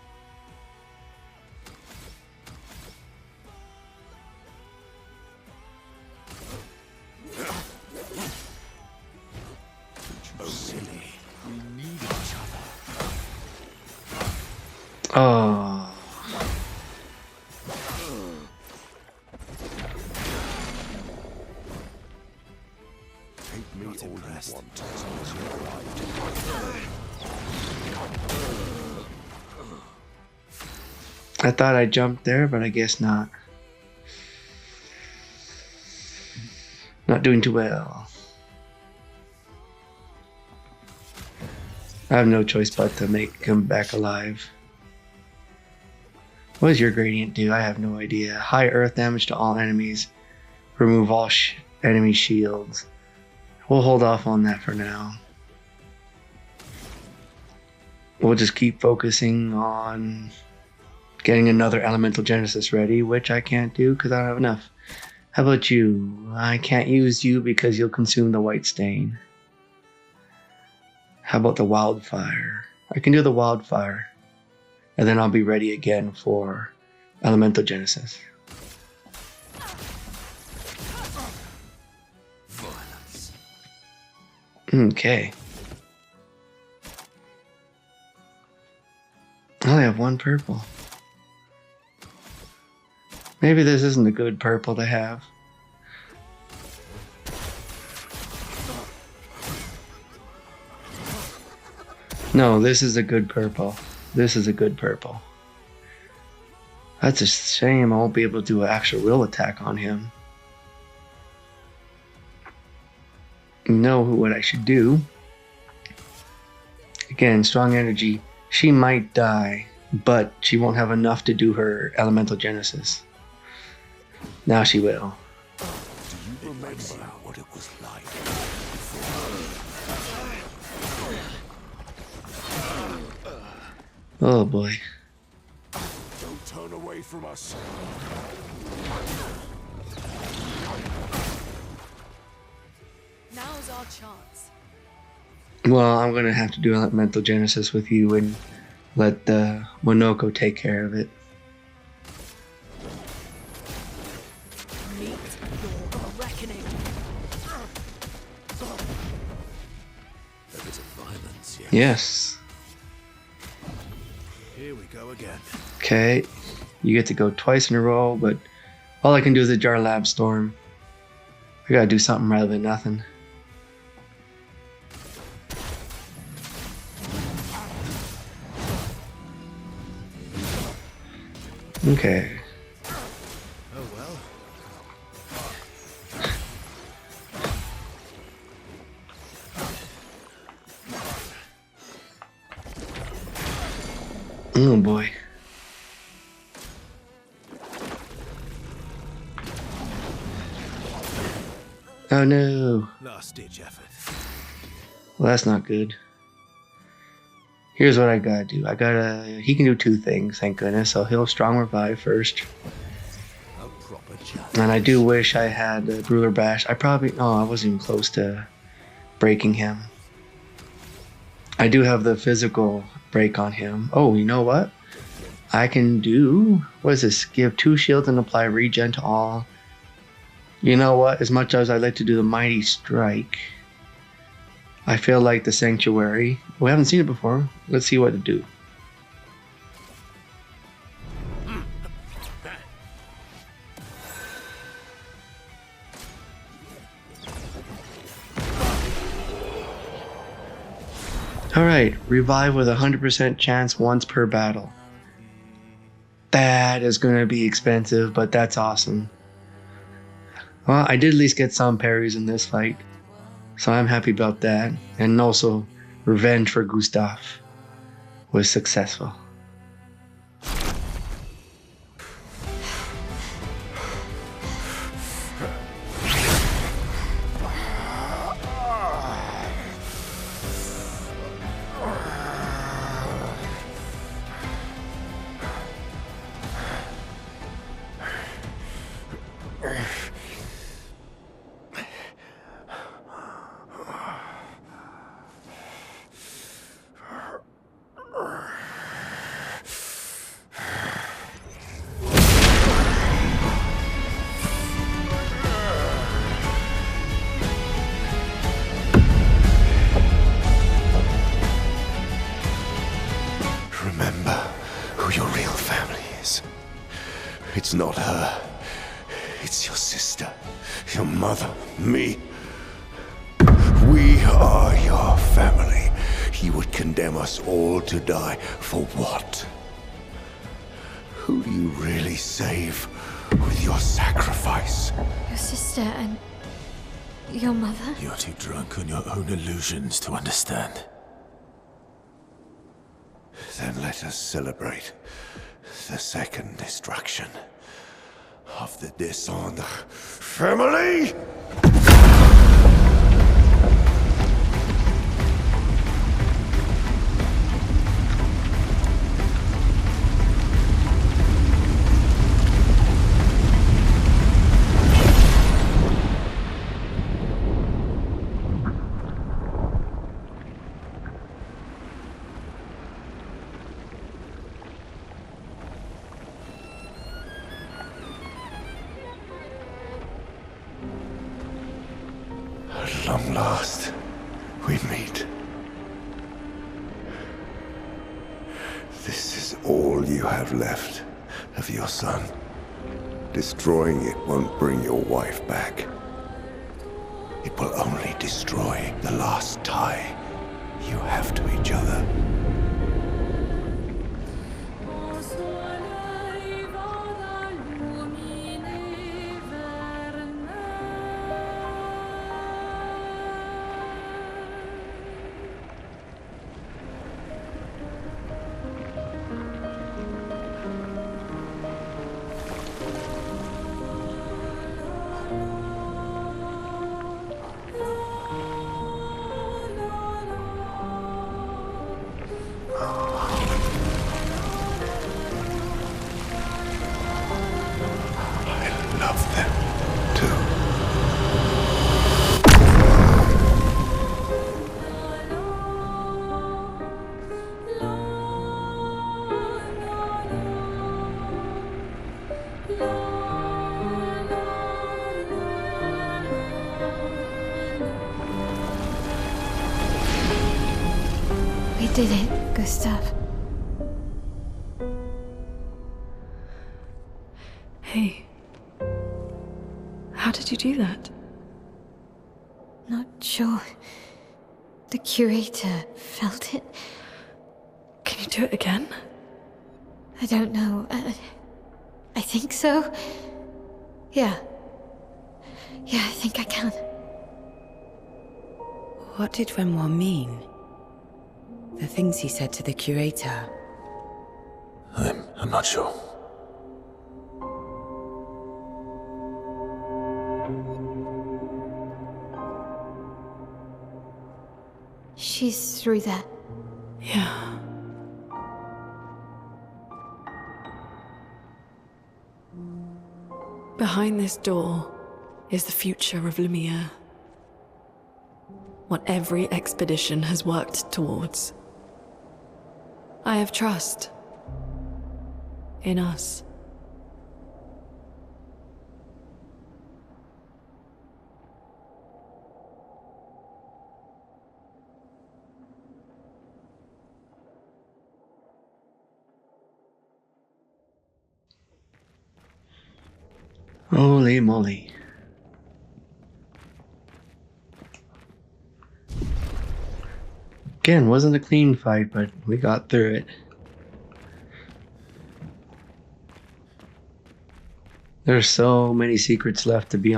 Oh. Take me Not all you impressed. want. I thought I jumped there, but I guess not. Not doing too well. I have no choice but to make him back alive. What does your gradient do? I have no idea. High earth damage to all enemies. Remove all enemy shields. We'll hold off on that for now. We'll just keep focusing on getting another elemental genesis ready, which I can't do because I don't have enough. How about you? I can't use you because you'll consume the white stain. How about the wildfire? I can do the wildfire. And then I'll be ready again for elemental genesis. Violence. Okay. I only have one purple. Maybe this isn't a good purple to have. No, this is a good purple. This is a good purple. That's a shame I won't be able to do an actual real attack on him. You know what I should do. Again, strong energy. She might die, but she won't have enough to do her elemental genesis. Now she will. Do you remember what it was like? Oh boy. Don't turn away from us. Now's our chance. Well, I'm gonna have to do elemental genesis with you and let the Monoco take care of it. Meet your reckoning. A bit of violence, yes. Yes. Here we go again. Okay. You get to go twice in a row, but all I can do is a Jar Lab Storm. I gotta do something rather than nothing. Okay. Oh well. Oh boy. Oh no. Last ditch effort. Well, that's not good. Here's what I gotta do. He can do two things, thank goodness. So he'll strong revive first. A proper challenge. And I do wish I had a Ruler Bash. I wasn't even close to breaking him. I do have the physical break on him. Oh, you know what? I can do, what is this? Give 2 shields and apply regen to all. You know what? As much as I'd like to do the Mighty Strike, I feel like the Sanctuary. We haven't seen it before. Let's see what to do. Alright, revive with 100% chance once per battle. That is going to be expensive, but that's awesome. Well, I did at least get some parries in this fight, so I'm happy about that. And also, revenge for Gustave was successful. Remember who your real family is. It's not her. It's your sister, your mother, me. We are your family. You would condemn us all to die for what? Who do you really save with your sacrifice? Your sister and your mother? You're too drunk on your own illusions to understand. Then let us celebrate the second destruction of the Descendre family! At long last, we meet. This is all you have left of your son. Destroying it won't bring your wife back. It will only destroy the last tie you have to each other. Did it, Gustave? Hey. How did you do that? Not sure. The curator felt it. Can you do it again? I don't know. I think so. Yeah. Yeah, I think I can. What did Renoir mean? The things he said to the curator. I'm not sure. She's through there. Yeah. Behind this door is the future of Lumiere. What every expedition has worked towards. I have trust in us. Holy moly. Again, wasn't a clean fight, but we got through it. There's so many secrets left to be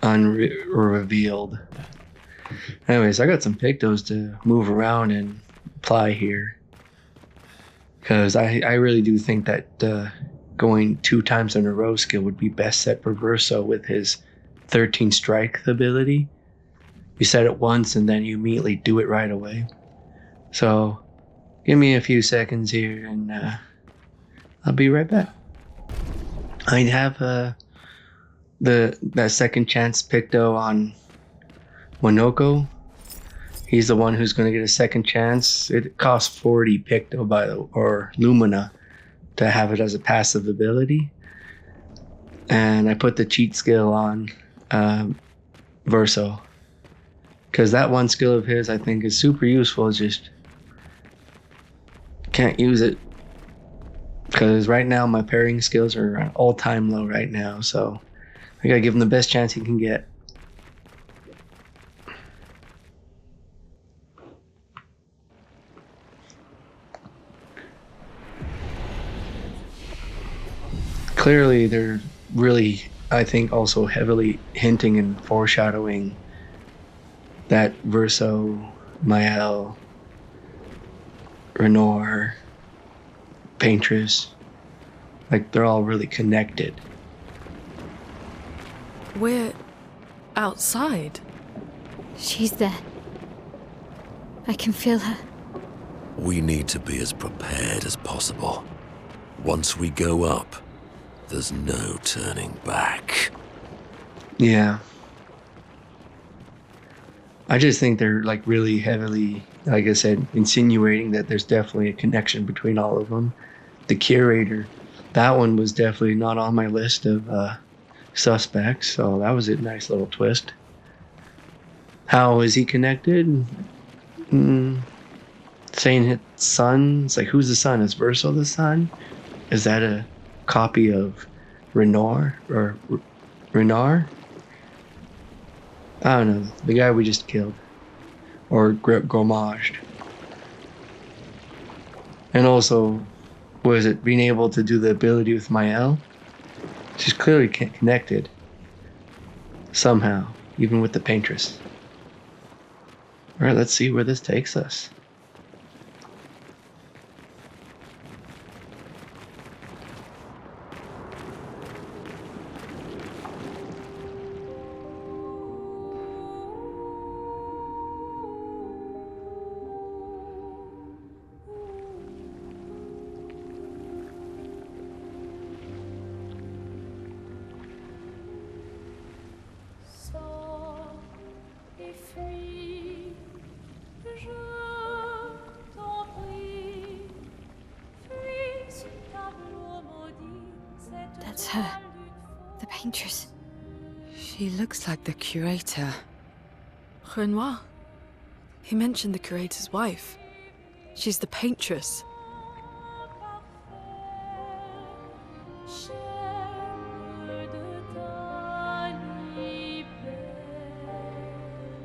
unrevealed. Anyways, I got some pictos to move around and apply here. Because I really do think that going 2 times in a row skill would be best set for Verso with his 13 strike ability. You set it once and then you immediately do it right away. So give me a few seconds here and I'll be right back. I have that second chance picto on Monoco. He's the one who's going to get a second chance. It costs 40 picto or Lumina to have it as a passive ability. And I put the cheat skill on Verso. Because that one skill of his I think is super useful. It's just can't use it. Because right now my pairing skills are at all-time low right now. So I got to give him the best chance he can get. Clearly, they're really, I think, also heavily hinting and foreshadowing that Verso, Maelle, Renoir, Paintress, like they're all really connected. We're outside. She's there. I can feel her. We need to be as prepared as possible. Once we go up, there's no turning back. Yeah. I just think they're like really heavily, like I said, insinuating that there's definitely a connection between all of them. The curator, that one was definitely not on my list of suspects, so that was a nice little twist. How is he connected? Saying his son, it's like, who's the son? Is Verso the son? Is that a copy of Renoir or Renard? I don't know, the guy we just killed. Or Gommaged. And also, was it being able to do the ability with Maelle? She's clearly connected. Somehow, even with the Paintress. Alright, let's see where this takes us. That's her. The Paintress. She looks like the curator. Renoir. He mentioned the curator's wife. She's the Paintress.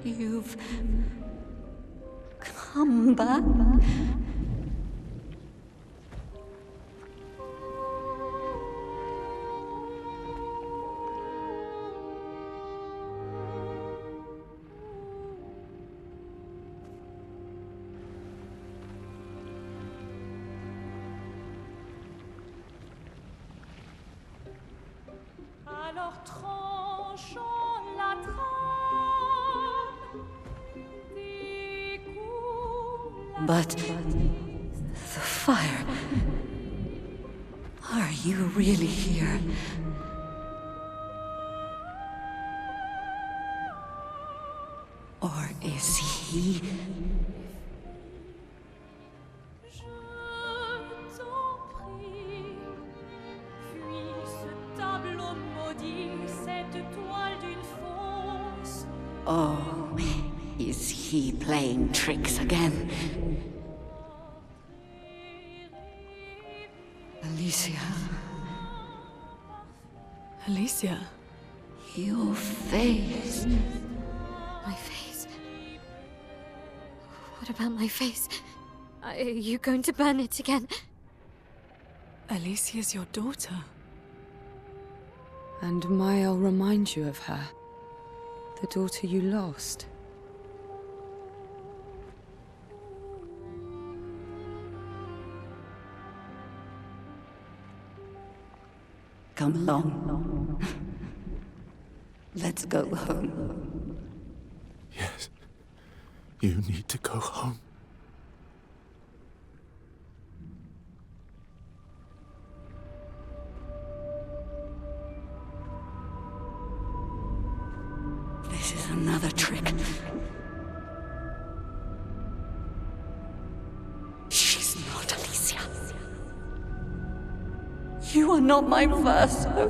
You've come back? Alors tranchons la trame. But the fire. Are you really here? Or is he? Oh, is he playing tricks again? Alicia. Alicia? Your face. My face? What about my face? Are you going to burn it again? Alicia's your daughter. And Maelle reminds you of her, the daughter you lost. Come along. Let's go home. Yes. You need to go home. This is another trick. She's not Alicia. You are not my Verso.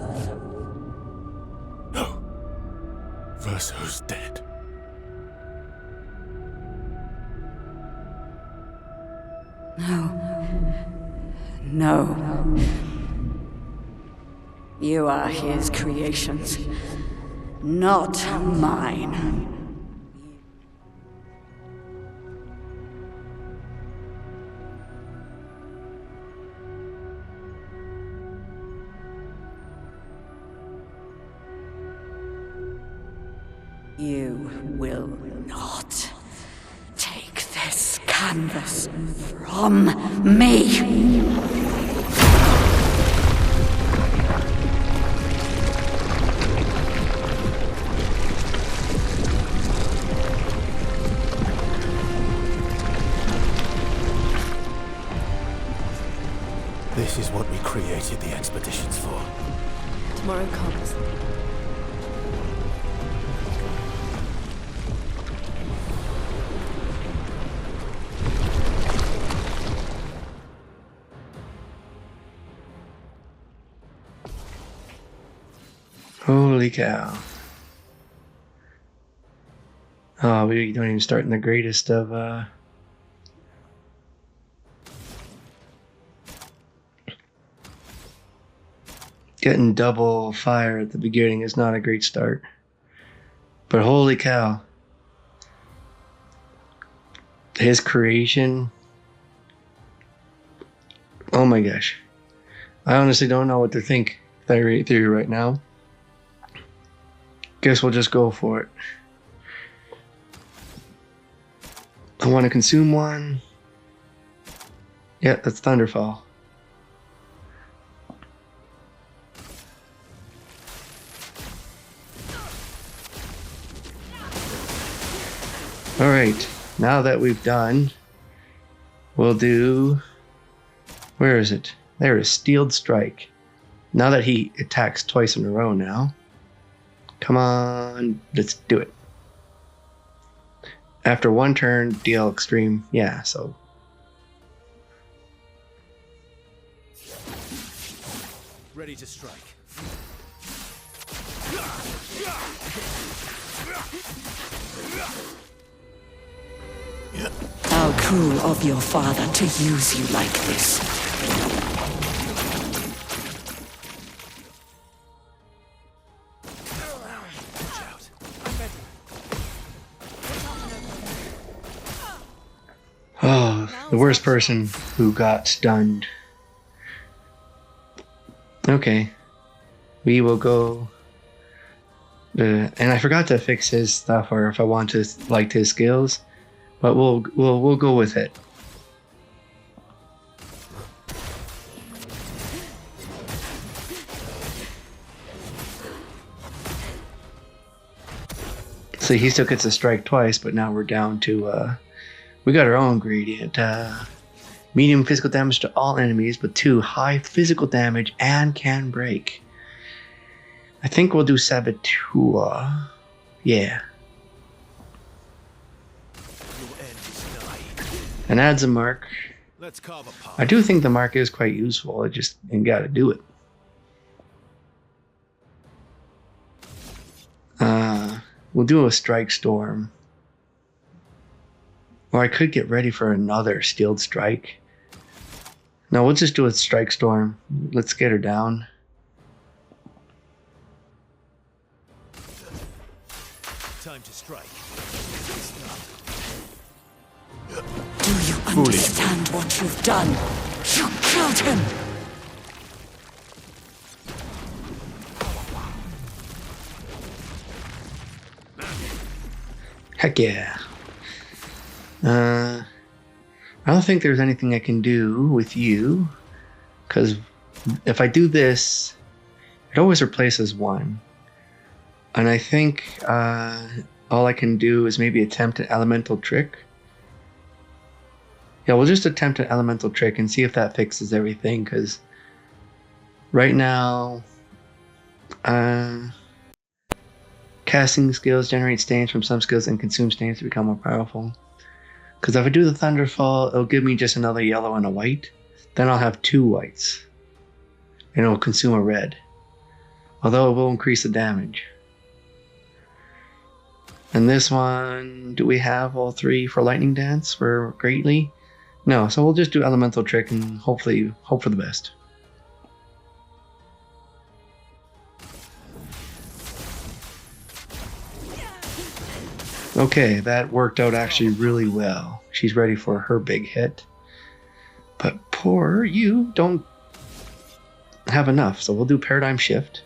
No. Verso's dead. No. You are his creations, not mine. You will not take this canvas from me. This is what we created the expeditions for. Tomorrow comes. Holy cow. Oh, we don't even start in the greatest of, getting double fire at the beginning is not a great start. But holy cow. His creation. Oh my gosh. I honestly don't know what to think theory right now. Guess we'll just go for it. I want to consume one. Yeah, that's Thunderfall. Alright, now that we've done, we'll do... Where is it? There is Steeled Strike. Now that he attacks twice in a row now. Come on, let's do it. After one turn, deal extreme. Yeah, so... Ready to strike. How cruel of your father to use you like this. Oh, the worst person who got stunned. Okay. We will go... and I forgot to fix his stuff, or if I want to like his skills. But we'll go with it. See, he still gets a strike twice, but now we're down to we got our own gradient. Medium physical damage to all enemies, but 2 high physical damage and can break. I think we'll do Saboteur. Yeah. And adds a mark. Let's carve a path. I do think the mark is quite useful. You gotta do it. We'll do a Strike Storm. Or I could get ready for another Steeled Strike. No, we'll just do a Strike Storm. Let's get her down. Time to strike. Do you understand what you've done? You killed him! Heck yeah. I don't think there's anything I can do with you, because if I do this, it always replaces one. And I think all I can do is maybe attempt an elemental trick. Yeah, we'll just attempt an elemental trick and see if that fixes everything, because right now, casting skills generate stains from some skills and consume stains to become more powerful. Because if I do the Thunderfall, it'll give me just another yellow and a white. Then I'll have 2 whites. And it'll consume a red. Although it will increase the damage. And this one, do we have all 3 for Lightning Dance for Greatly? No, so we'll just do Elemental Trick and hopefully hope for the best. Okay, that worked out actually really well. She's ready for her big hit. But poor you don't have enough, so we'll do Paradigm Shift.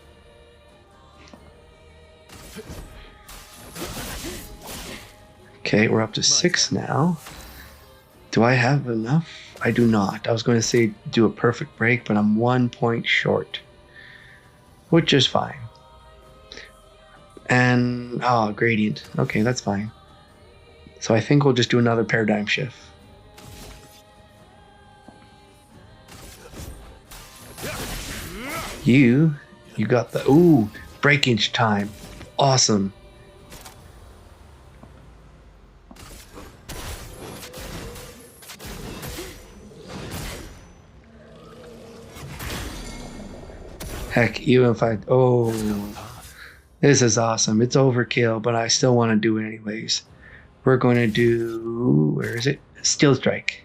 Okay, we're up to 6 now. Do I have enough? I do not. I was going to say do a perfect break, but I'm 1 point short. Which is fine. And, oh, Gradient. Okay, that's fine. So I think we'll just do another Paradigm Shift. You got the, ooh, breakage time. Awesome. Heck, even if I, oh, this is awesome. It's overkill, but I still want to do it anyways. We're going to do, where is it? Steel Strike.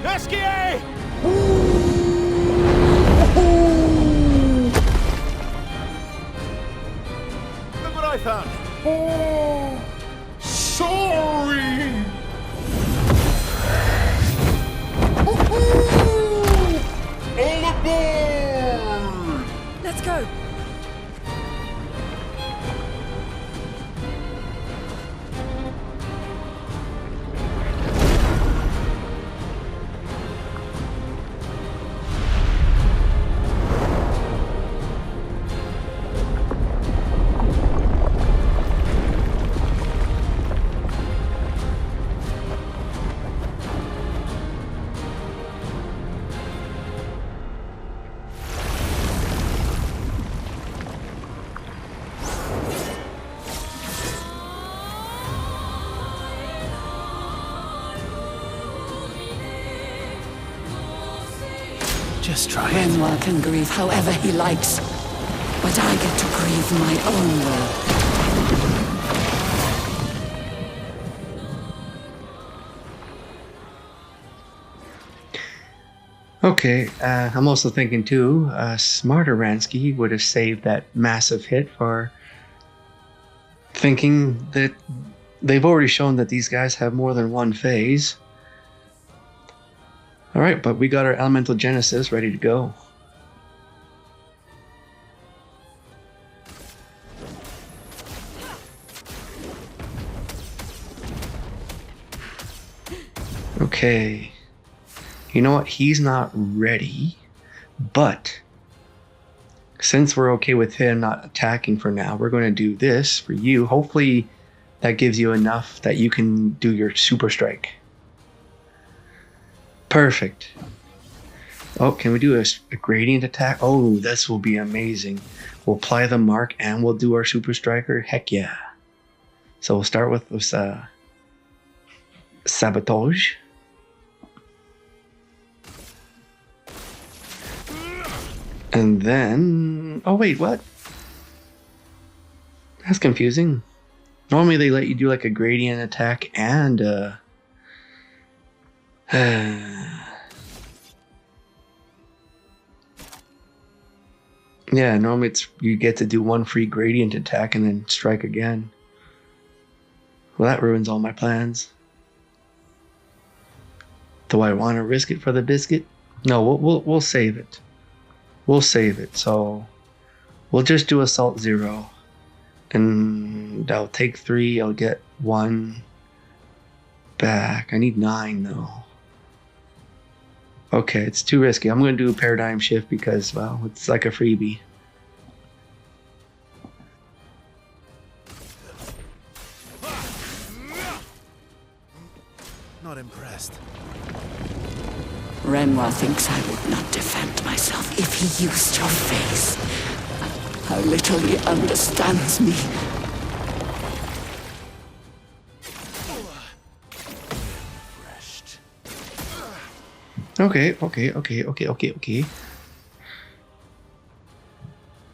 Esquie! Look what I found! Oh, sorry! All aboard! Let's go. Just try it. Renoir can grieve however he likes, but I get to grieve my own way. Okay, I'm also thinking too, smarter RaNski would have saved that massive hit for thinking that they've already shown that these guys have more than one phase. Alright, but we got our Elemental Genesis ready to go. Okay. You know what? He's not ready, but since we're okay with him not attacking for now, we're going to do this for you. Hopefully that gives you enough that you can do your super strike. Perfect. Oh, can we do a gradient attack? Oh, this will be amazing. We'll apply the mark and we'll do our super striker. Heck yeah. So we'll start with this sabotage. And then, oh wait, what? That's confusing. Normally they let you do like a gradient attack and yeah, normally it's you get to do one free gradient attack and then strike again. Well, that ruins all my plans. Do I want to risk it for the biscuit? No, we'll save it. We'll save it. So we'll just do assault 0, and I'll take 3. I'll get 1 back. I need 9 though. Okay, it's too risky. I'm going to do a paradigm shift because, well, it's like a freebie. Not impressed. Renoir thinks I would not defend myself if he used your face. How little he understands me. Okay.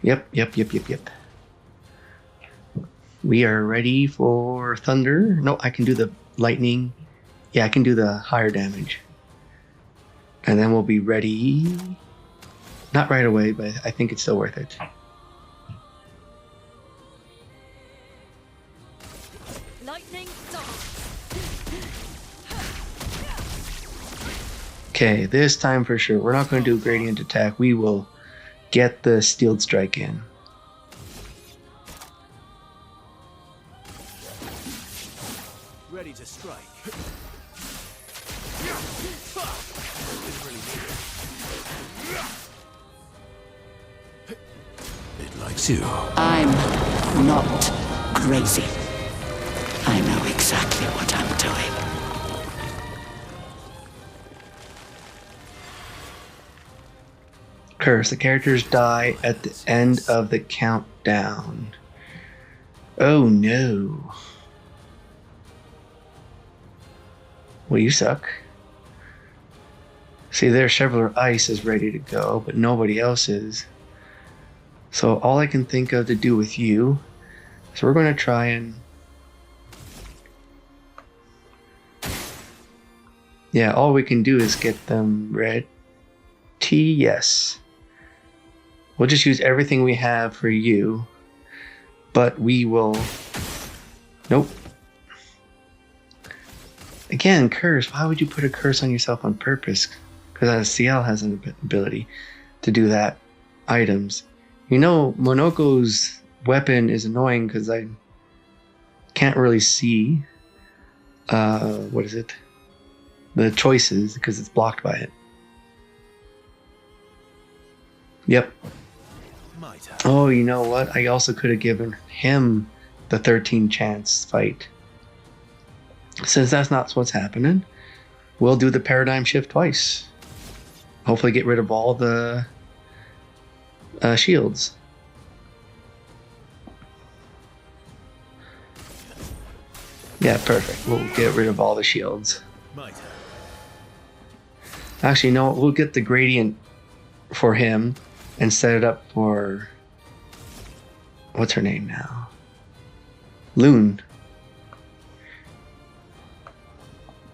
Yep. We are ready for thunder. No, I can do the lightning. Yeah, I can do the higher damage. And then we'll be ready. Not right away, but I think it's still worth it. Lightning Okay, this time for sure. We're not going to do a gradient attack. We will get the steeled strike in. Ready to strike. It likes you. I'm not crazy. I know exactly what I'm doing. Curse. The characters die at the end of the countdown. Oh no. Well, you suck. See, their Chevrolet Ice is ready to go, but nobody else is. So all I can think of to do with you, so we're going to try and... Yeah, all we can do is get them red. Yes. We'll just use everything we have for you, but we will... Nope. Again, curse. Why would you put a curse on yourself on purpose? Because Sciel has an ability to do that. Items. You know, Monoco's weapon is annoying because I can't really see what is it? The choices, because it's blocked by it. Yep. Oh, you know what? I also could have given him the 13 chance fight. Since that's not what's happening, we'll do the paradigm shift twice. Hopefully get rid of all the shields. Yeah, perfect. We'll get rid of all the shields. Actually, no, we'll get the gradient for him and set it up for... What's her name now? Lune.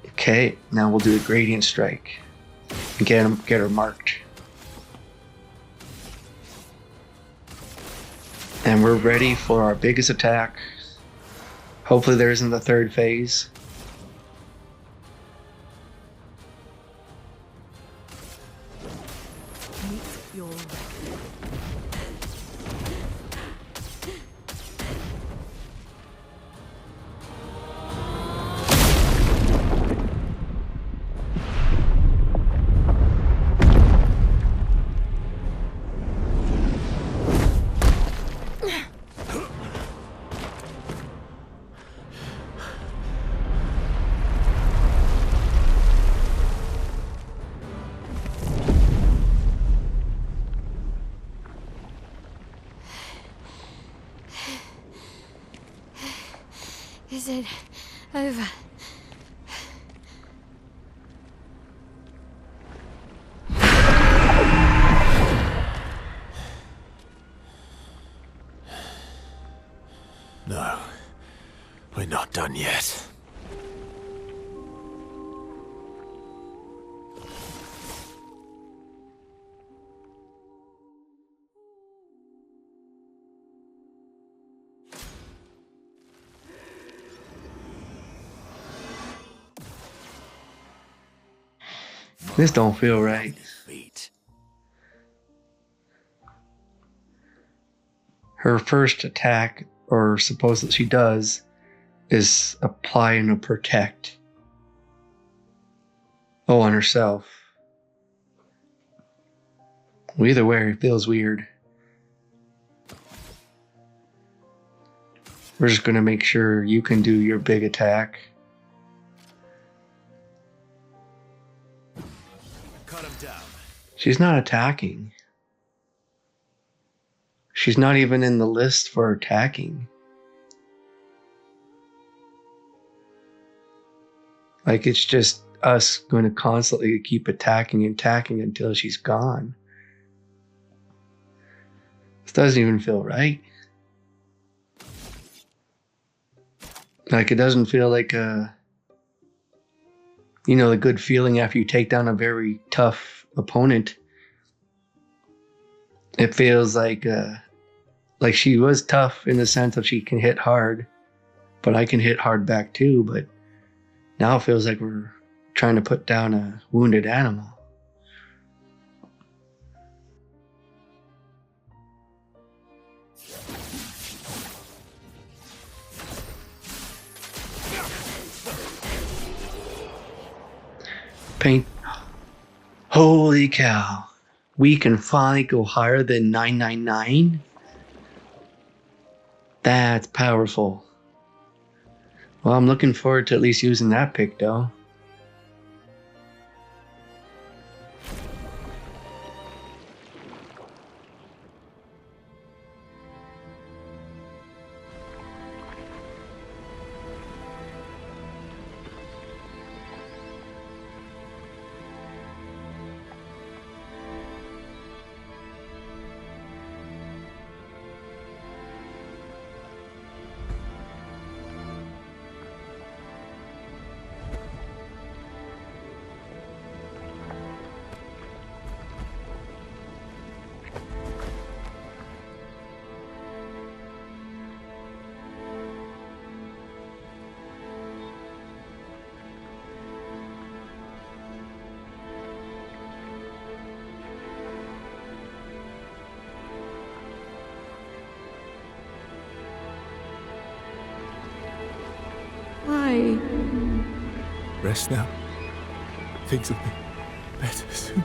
Okay, now we'll do a gradient strike. And get her marked. And we're ready for our biggest attack. Hopefully there isn't the third phase. Is it over? No, we're not done yet. This don't feel right. Feet. Her first attack, or suppose that she does, is apply and a protect. Oh, on herself. Well, either way, it feels weird. We're just gonna make sure you can do your big attack. Cut him down. She's not attacking. She's not even in the list for attacking. Like, it's just us going to constantly keep attacking and attacking until she's gone. This doesn't even feel right. Like, it doesn't feel like the good feeling after you take down a very tough opponent. It feels like she was tough in the sense of she can hit hard, but I can hit hard back too. But now it feels like we're trying to put down a wounded animal. Paint. Holy cow. We can finally go higher than 999? That's powerful. Well, I'm looking forward to at least using that pick, though. Why? Rest now. Things will be better soon.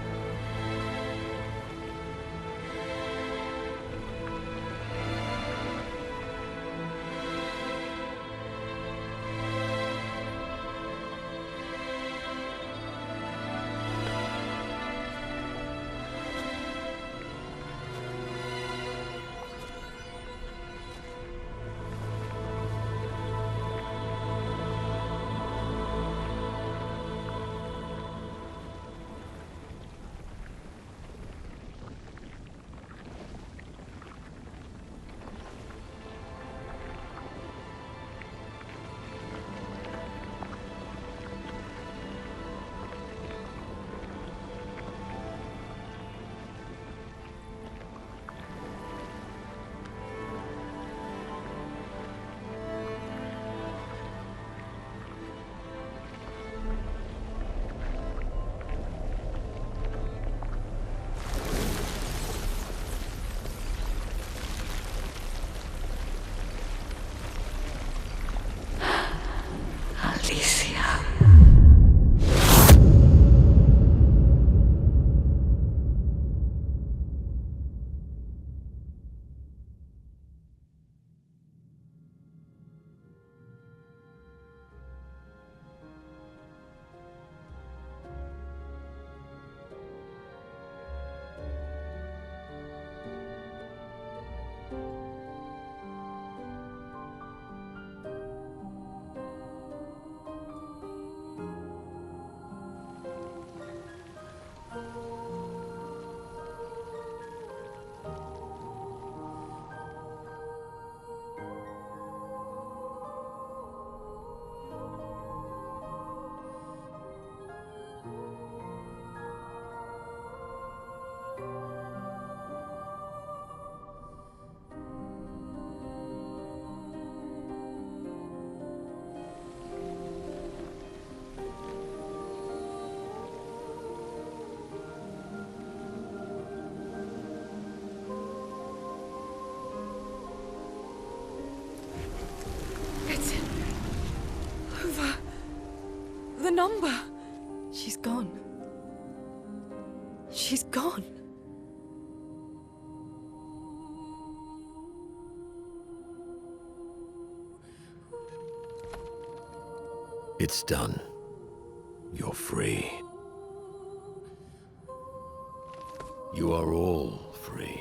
number. She's gone. She's gone. It's done. You're free. You are all free.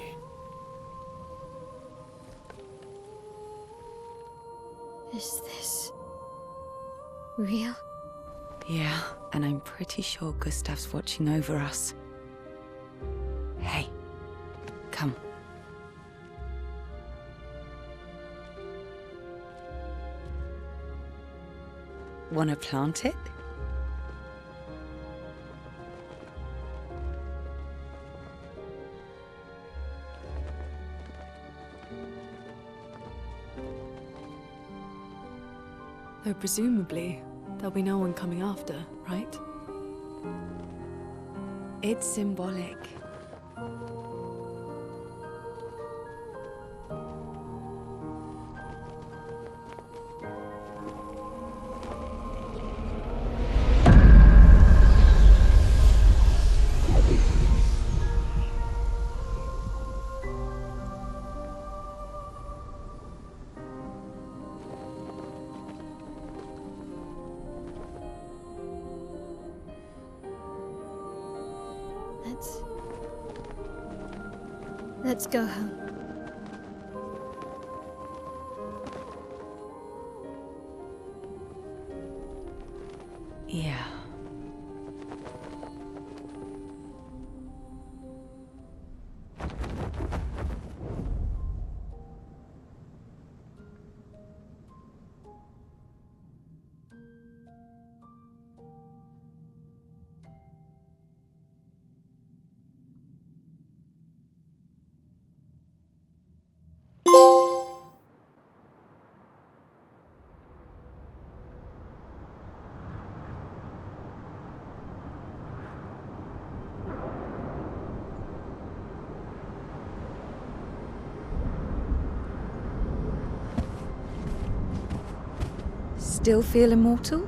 Is this real? Yeah, and I'm pretty sure Gustave's watching over us. Hey, come. Wanna plant it? Though presumably, there'll be no one coming after, right? It's symbolic. Let's go home. Yeah. Still feel immortal?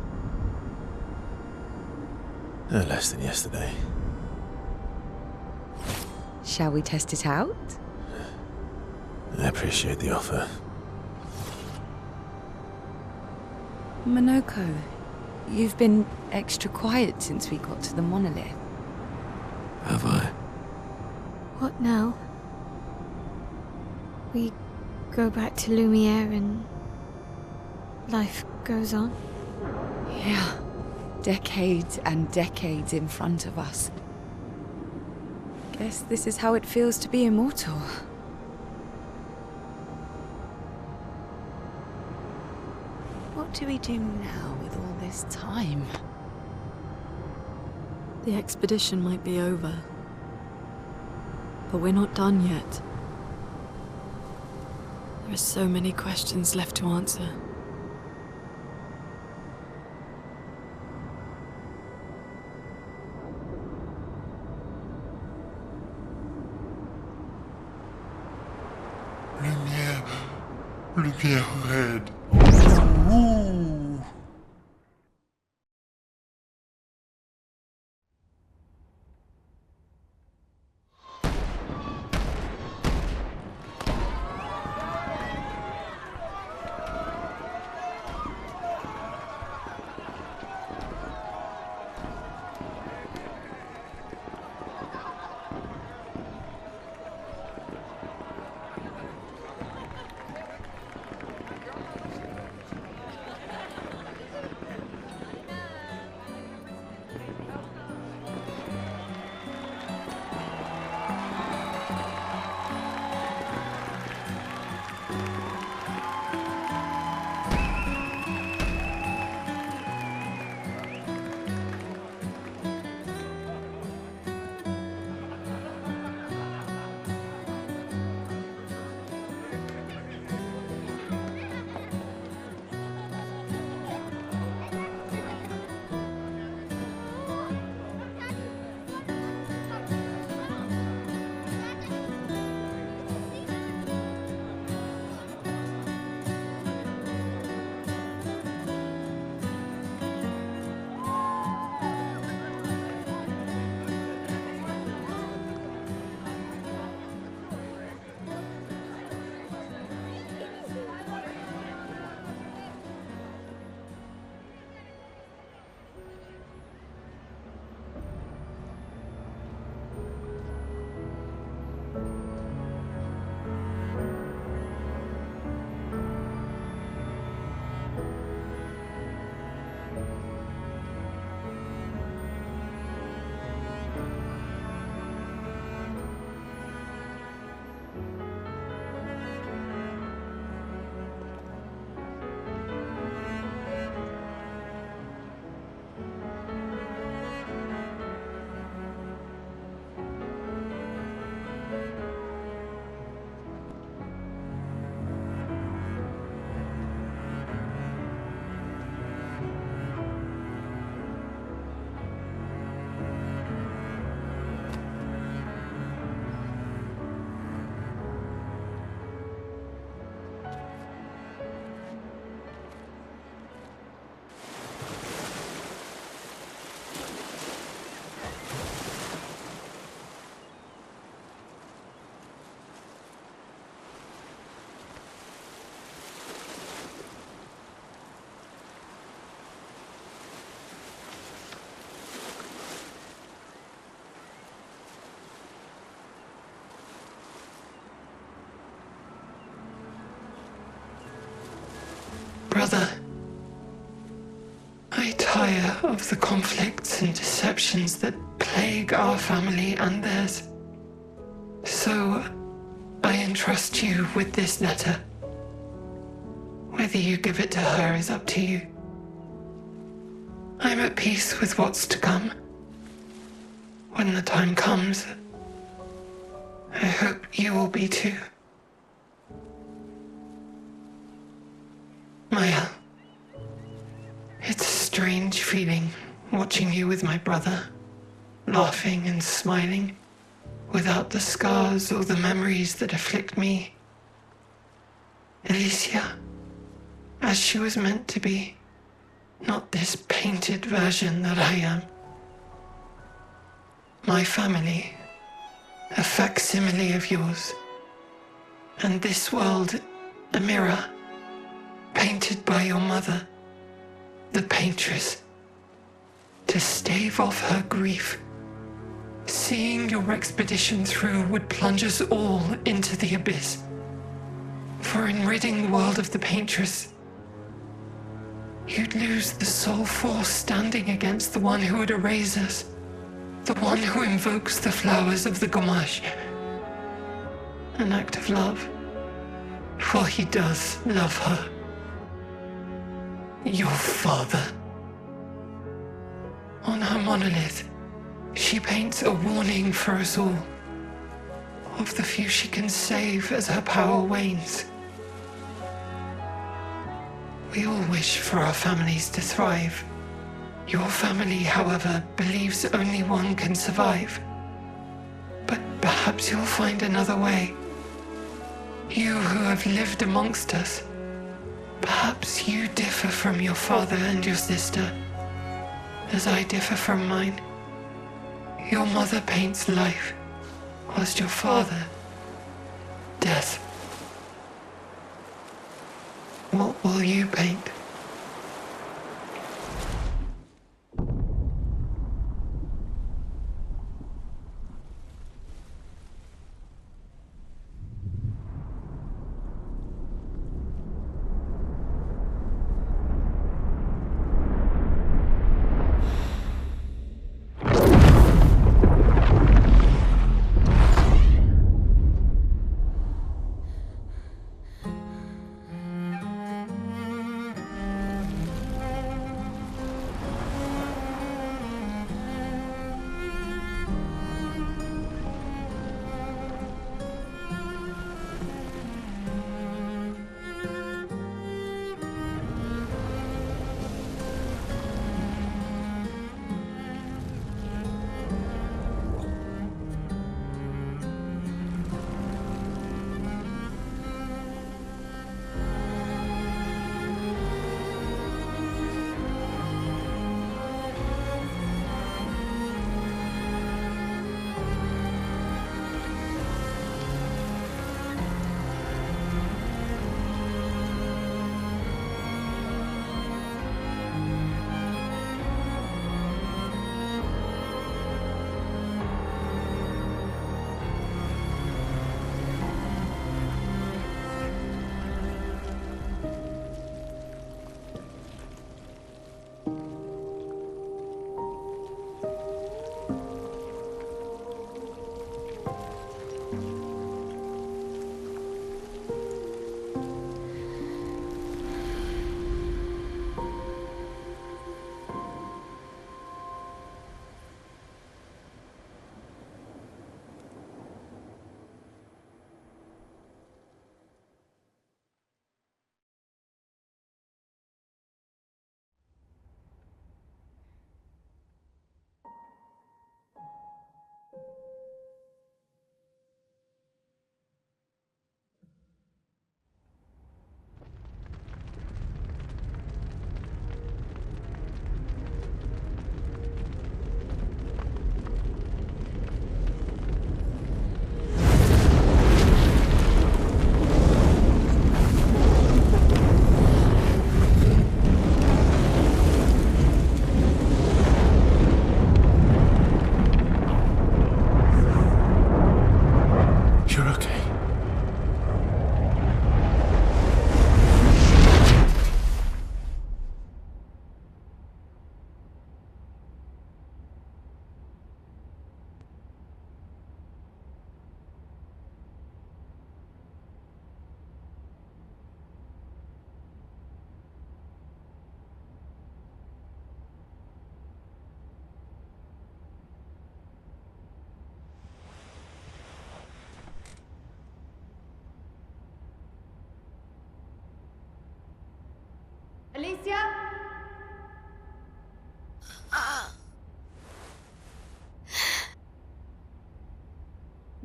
No less than yesterday. Shall we test it out? I appreciate the offer. Monoco, you've been extra quiet since we got to the monolith. Have I? What now? We go back to Lumiere and life goes on? Yeah. Decades and decades in front of us. Guess this is how it feels to be immortal. What do we do now with all this time? The expedition might be over. But we're not done yet. There are so many questions left to answer. Lumiere red. Mother, I tire of the conflicts and deceptions that plague our family and theirs. So, I entrust you with this letter. Whether you give it to her is up to you. I'm at peace with what's to come. When the time comes, I hope you will be too. Maelle, it's a strange feeling watching you with my brother, laughing and smiling, without the scars or the memories that afflict me. Alicia, as she was meant to be, not this painted version that I am. My family, a facsimile of yours, and this world, a mirror, painted by your mother, the Paintress, to stave off her grief. Seeing your expedition through would plunge us all into the abyss. For in ridding the world of the Paintress, you'd lose the sole force standing against the one who would erase us, the one who invokes the flowers of the Gamache. An act of love, for he does love her. Your father. On her monolith, she paints a warning for us all, of the few she can save as her power wanes. We all wish for our families to thrive. Your family, however, believes only one can survive. But perhaps you'll find another way. You who have lived amongst us, perhaps you differ from your father and your sister, as I differ from mine. Your mother paints life, whilst your father, death. What will you paint?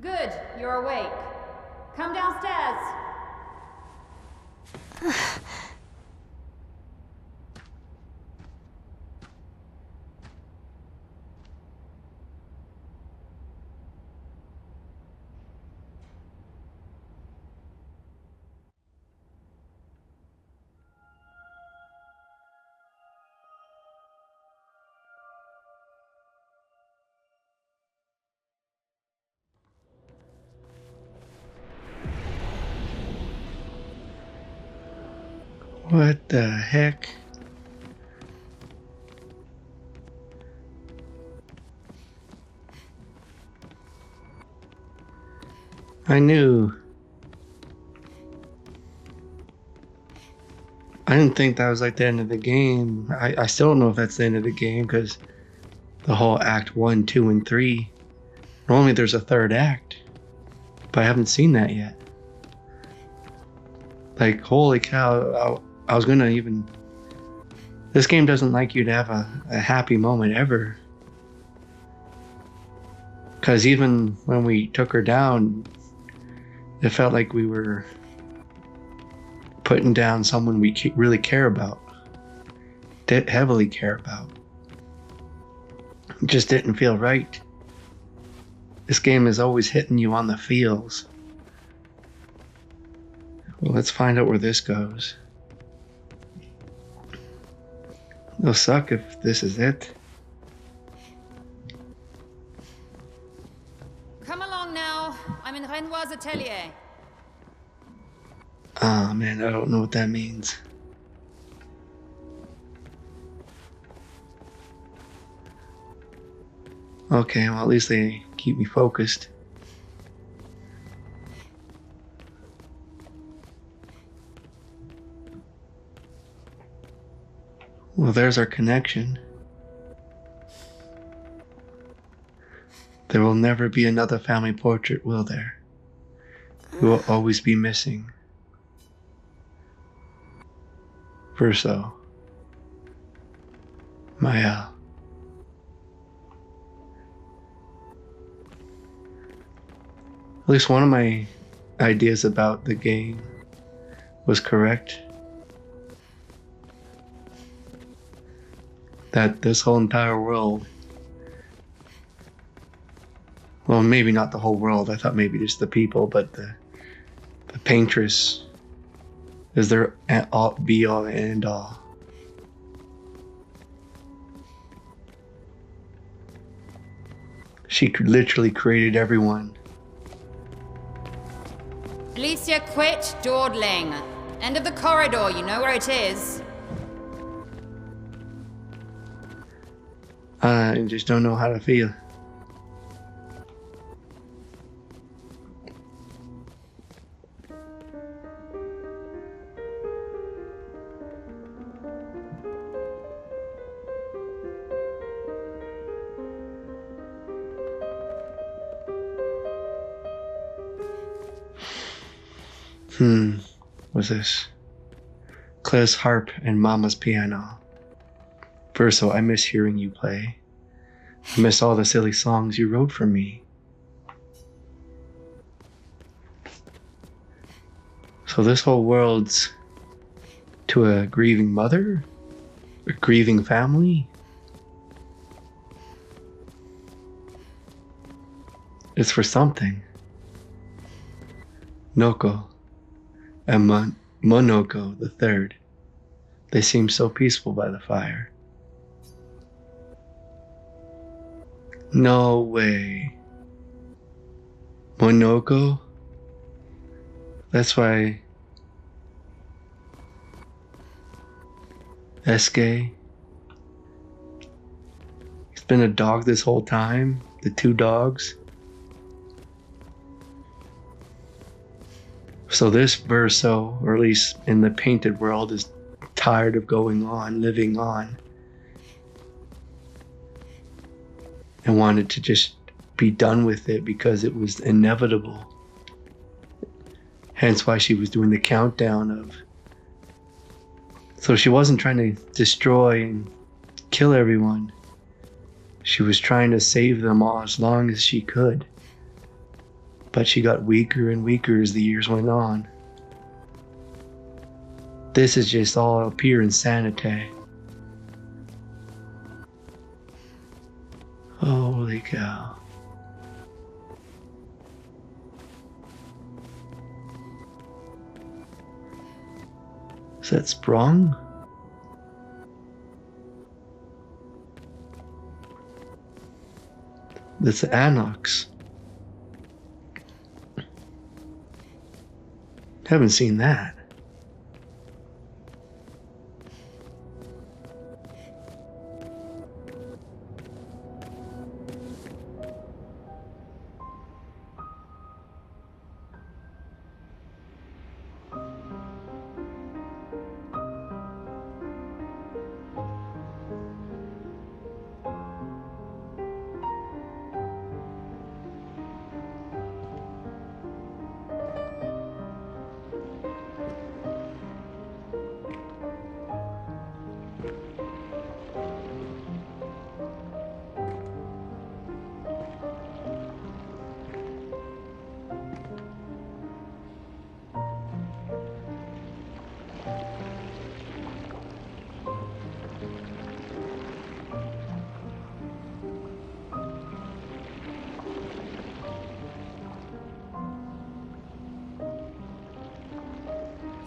Good, you're awake. Come downstairs. What the heck? I knew. I didn't think that was like the end of the game. I still don't know if that's the end of the game because the whole Act 1, 2, and 3. Normally there's a third act, but I haven't seen that yet. Like, holy cow, I was gonna even... This game doesn't like you to have a happy moment ever. Because even when we took her down, it felt like we were putting down someone we really care about. Heavily care about. It just didn't feel right. This game is always hitting you on the feels. Well, let's find out where this goes. It'll suck if this is it. Come along now. I'm in Renoir's atelier. Oh man, I don't know what that means. Okay, well at least they keep me focused. Well, there's our connection. There will never be another family portrait, will there? We will always be missing. Verso. Maelle. At least one of my ideas about the game was correct. That this whole entire world, well, maybe not the whole world, I thought maybe just the people, but the Paintress is their be all and end all. She literally created everyone. Alicia, quit dawdling. End of the corridor, you know where it is. I just don't know how to feel. What's this? Claire's harp and Mama's piano. Verso, I miss hearing you play. I miss all the silly songs you wrote for me. So this whole world's to a grieving mother? A grieving family? It's for something. Monoco and Monoco the third. They seem so peaceful by the fire. No way. Monoco? That's why Esquie. He's been a dog this whole time. The two dogs. So this Verso, or at least in the painted world, is tired of going on, living on, and wanted to just be done with it because it was inevitable. Hence why she was doing the countdown of... So she wasn't trying to destroy and kill everyone. She was trying to save them all as long as she could. But she got weaker and weaker as the years went on. This is just all pure insanity. Holy cow. Is that sprung? That's Anox. Haven't seen that.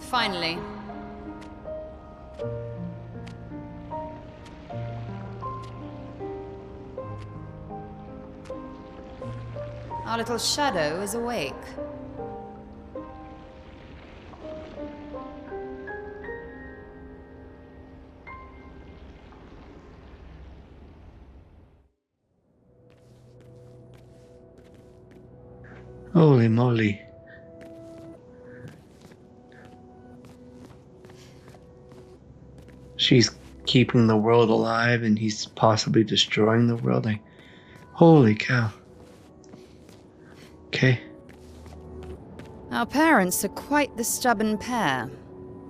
Finally. Our little shadow is awake. Holy moly. She's keeping the world alive and he's possibly destroying the world. Like, holy cow. Okay. Our parents are quite the stubborn pair.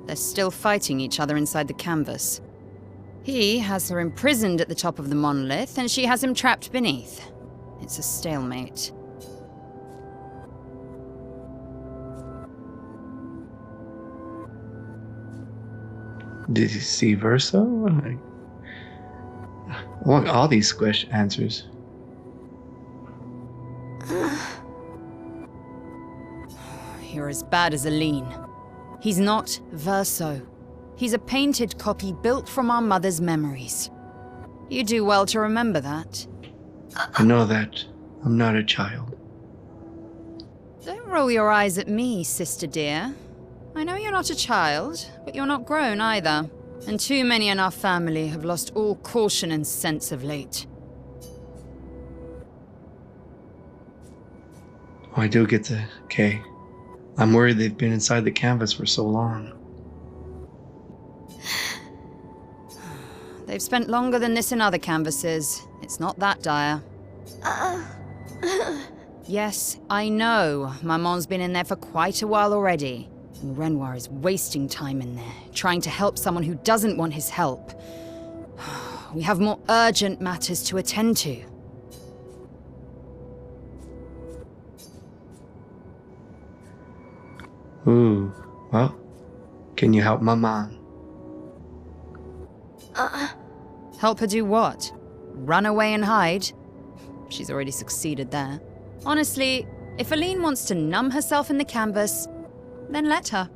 They're still fighting each other inside the canvas. He has her imprisoned at the top of the monolith, and she has him trapped beneath. It's a stalemate. Did you see Verso? I want all these answers. You're as bad as Aline. He's not Verso. He's a painted copy built from our mother's memories. You do well to remember that. I know that. I'm not a child. Don't roll your eyes at me, sister dear. I know you're not a child, but you're not grown either. And too many in our family have lost all caution and sense of late. Oh, I do get the... Okay. I'm worried they've been inside the canvas for so long. They've spent longer than this in other canvases. It's not that dire. Yes, I know. Maman's been in there for quite a while already. And Renoir is wasting time in there, trying to help someone who doesn't want his help. We have more urgent matters to attend to. Ooh, well, can you help Maman? Help her do what? Run away and hide? She's already succeeded there. Honestly, if Aline wants to numb herself in the canvas, then let her.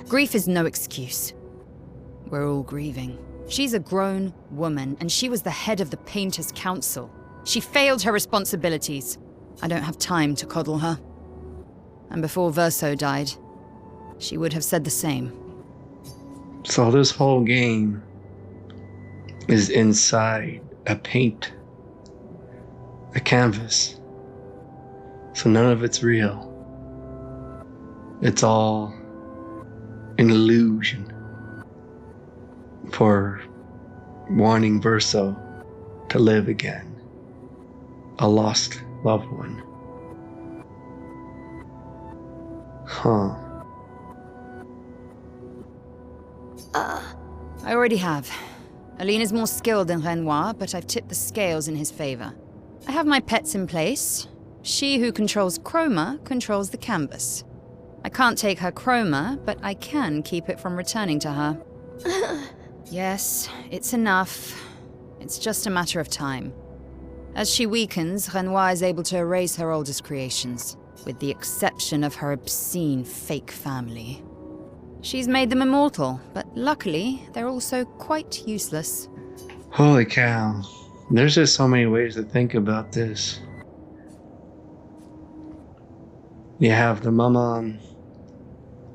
Grief is no excuse. We're all grieving. She's a grown woman, and she was the head of the Painters' Council. She failed her responsibilities. I don't have time to coddle her. And before Verso died, she would have said the same. So this whole game is inside a canvas. So none of it's real. It's all an illusion for wanting Verso to live again. A lost loved one. Huh. I already have. Aline is more skilled than Renoir, but I've tipped the scales in his favor. I have my pets in place. She who controls chroma controls the canvas. I can't take her chroma, but I can keep it from returning to her. Yes, it's enough. It's just a matter of time. As she weakens, Renoir is able to erase her oldest creations, with the exception of her obscene fake family. She's made them immortal, but luckily, they're also quite useless. Holy cow. There's just so many ways to think about this. You have the mama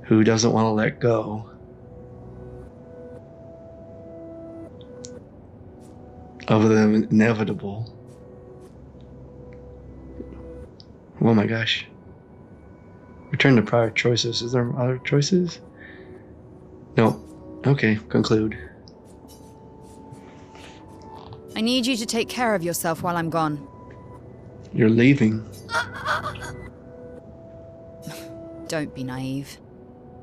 who doesn't want to let go. Of the inevitable. Oh my gosh. Return to prior choices. Is there other choices? No. Okay, conclude. I need you to take care of yourself while I'm gone. You're leaving. Don't be naive.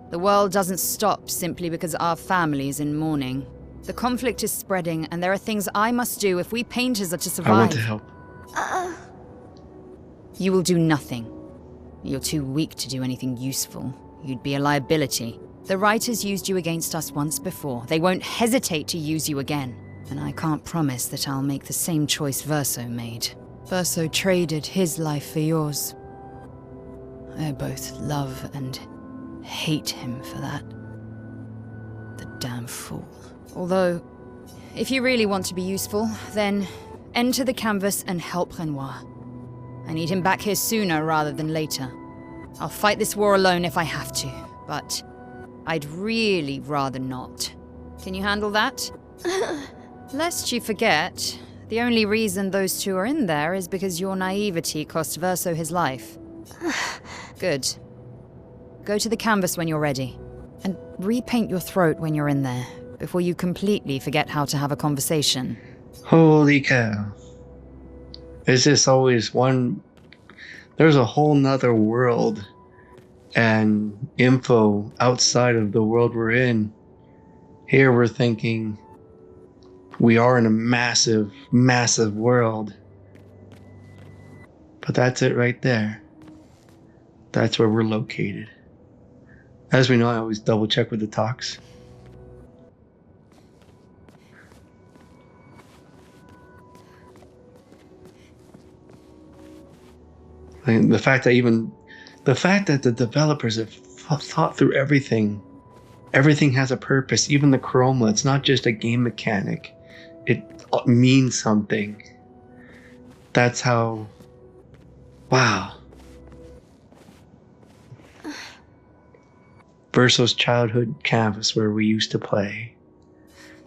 The world doesn't stop simply because our family is in mourning. The conflict is spreading, and there are things I must do if we painters are to survive. I want to help. You will do nothing. You're too weak to do anything useful. You'd be a liability. The writers used you against us once before. They won't hesitate to use you again. And I can't promise that I'll make the same choice Verso made. Verso traded his life for yours. I both love and hate him for that. The damn fool. Although, if you really want to be useful, then enter the canvas and help Renoir. I need him back here sooner rather than later. I'll fight this war alone if I have to, but I'd really rather not. Can you handle that? Lest you forget, the only reason those two are in there is because your naivety cost Verso his life. Good. Go to the canvas when you're ready, and repaint your throat when you're in there, before you completely forget how to have a conversation. Holy cow. It's just always one... There's a whole nother world and info outside of the world we're in. Here we're thinking we are in a massive, massive world. But that's it right there. That's where we're located. As we know, I always double check with the talks. And the fact that the developers have thought through everything. Everything has a purpose, even the chroma. It's not just a game mechanic. It means something. That's how... Wow. Verso's childhood canvas where we used to play.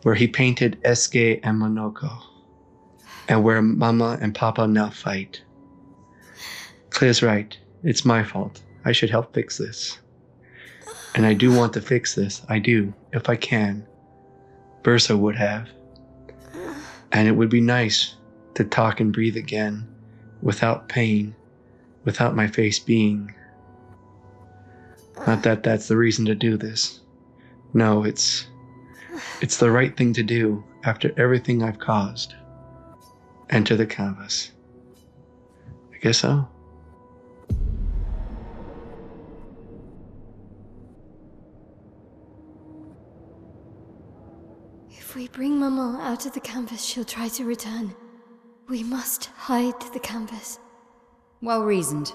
Where he painted Esquie and Monoco. And where Mama and Papa now fight. Claire's right. It's my fault. I should help fix this. And I do want to fix this. I do, if I can. Verso would have. And it would be nice to talk and breathe again, without pain, without my face being. Not that that's the reason to do this. No, it's the right thing to do after everything I've caused. Enter the canvas. I guess so. If we bring Maman out of the canvas, she'll try to return. We must hide the canvas. Well reasoned.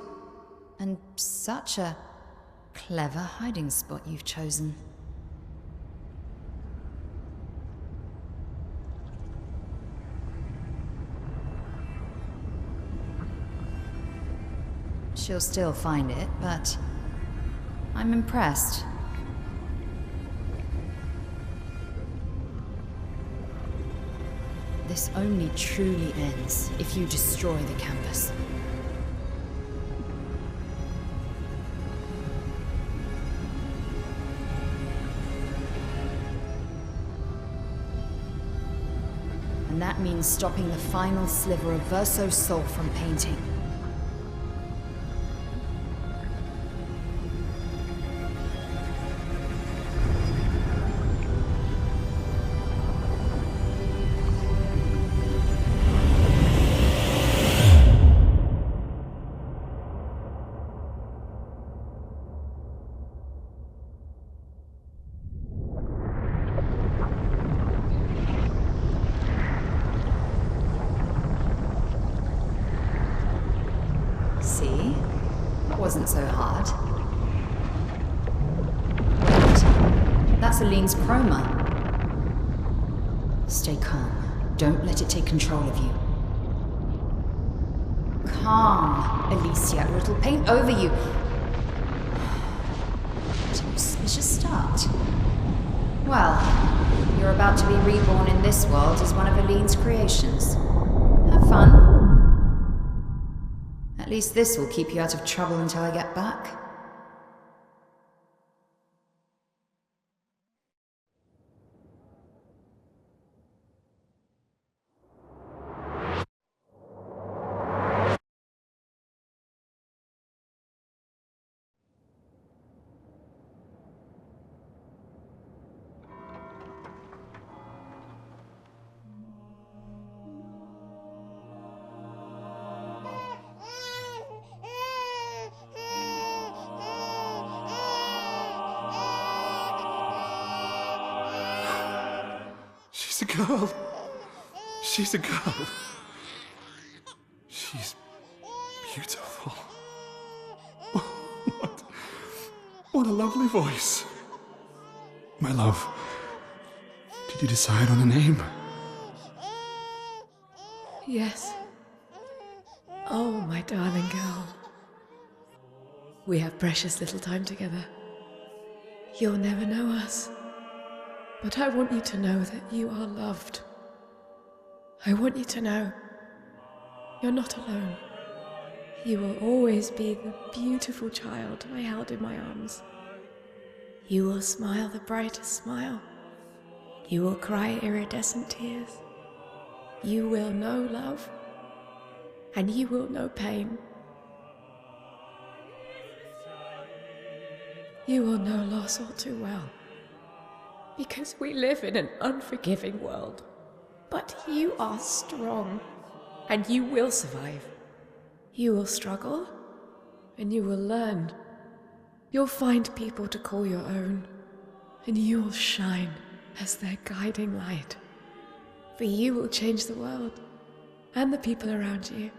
And such a clever hiding spot you've chosen. She'll still find it, but I'm impressed. This only truly ends if you destroy the canvas. And that means stopping the final sliver of Verso's soul from painting. wasn't so hard. Wait, that's Aline's chroma. Stay calm. Don't let it take control of you. Calm, Alicia, or it'll paint over you. What an auspicious start. Well, you're about to be reborn in this world as one of Aline's creations. Have fun. At least this will keep you out of trouble until I get back. She's a girl. She's a girl. She's beautiful. What a lovely voice. My love, did you decide on a name? Yes. Oh, my darling girl. We have precious little time together. You'll never know us. But I want you to know that you are loved. I want you to know you're not alone. You will always be the beautiful child I held in my arms. You will smile the brightest smile. You will cry iridescent tears. You will know love, and you will know pain. You will know loss all too well. Because we live in an unforgiving world. But you are strong, and you will survive. You will struggle, and you will learn. You'll find people to call your own, and you will shine as their guiding light. For you will change the world, and the people around you.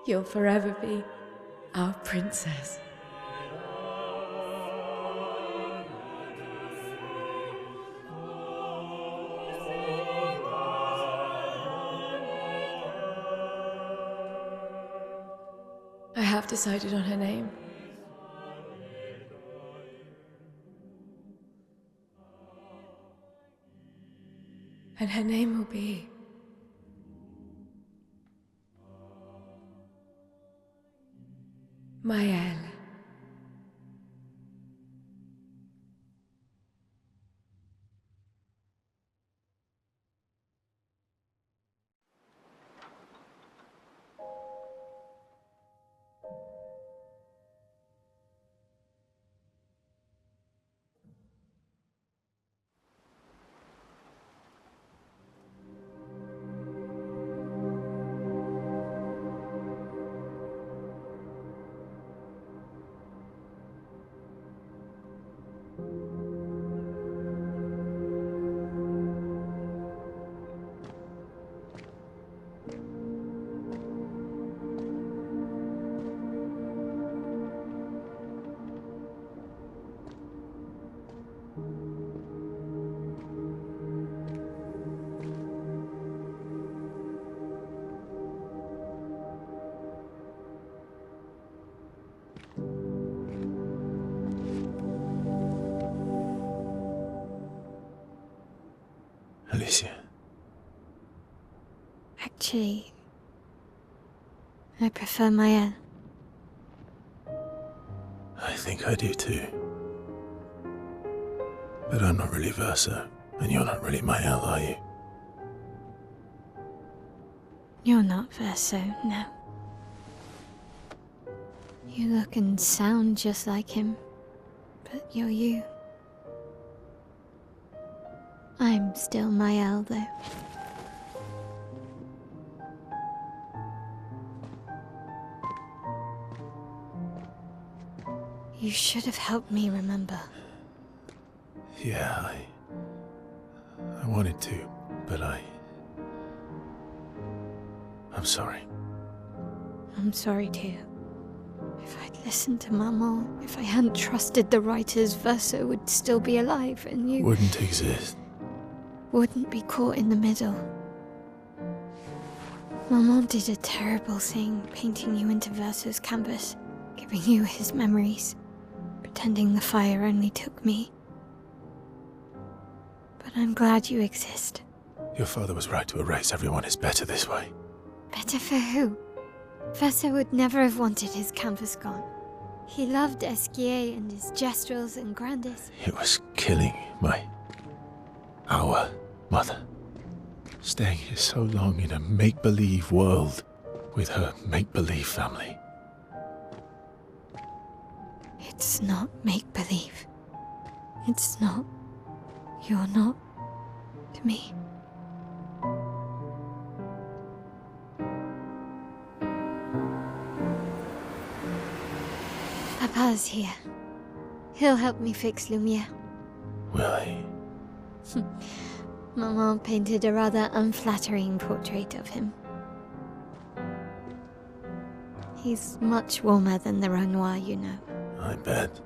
You'll forever be our princess. I have decided on her name. And her name will be... Maelle. Alicia. Actually, I prefer Maelle. I think I do too. But I'm not really Verso, and you're not really Maelle, are you? You're not Verso, no. You look and sound just like him, but you're you. I'm still Maelle, though. You should have helped me remember. Yeah, I wanted to, but I'm sorry. I'm sorry too. If I'd listened to Maman, if I hadn't trusted the writers, Verso would still be alive and you... Wouldn't exist. Wouldn't be caught in the middle. Maman did a terrible thing, painting you into Verso's canvas, giving you his memories, pretending the fire only took me. But I'm glad you exist. Your father was right to erase everyone. It's better this way. Better for who? Verso would never have wanted his canvas gone. He loved Esquie and his gestrels and grandes. It was killing our mother. Staying here so long in a make-believe world with her make-believe family. It's not make-believe. It's not. You're not to me. Papa's here. He'll help me fix Lumiere. Will he? Maman painted a rather unflattering portrait of him. He's much warmer than the Renoir, you know. I bet.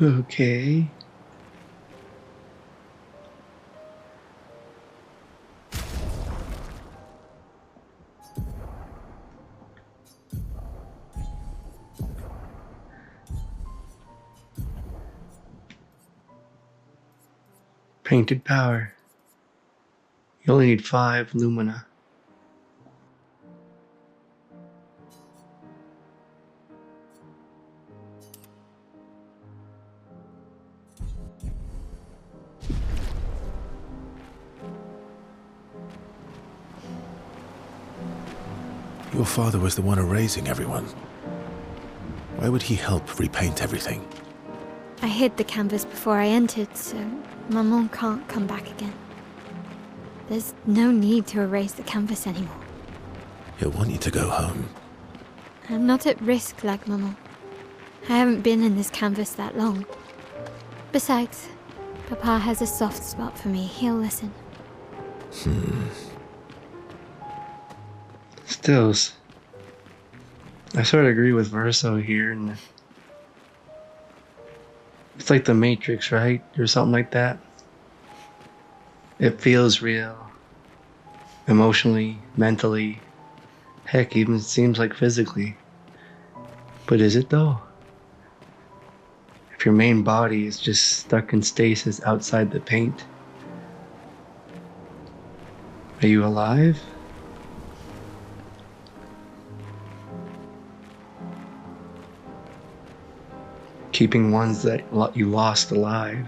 Okay. Painted power. You only need 5 lumina. Your father was the one erasing everyone. Why would he help repaint everything? I hid the canvas before I entered, so Maman can't come back again. There's no need to erase the canvas anymore. He'll want you to go home. I'm not at risk like Maman. I haven't been in this canvas that long. Besides, Papa has a soft spot for me. He'll listen. Stills. I sort of agree with Verso here, and it's like the Matrix, right? Or something like that. It feels real. Emotionally, mentally, heck, even seems like physically. But is it though? If your main body is just stuck in stasis outside the paint, are you alive? Keeping ones that you lost alive.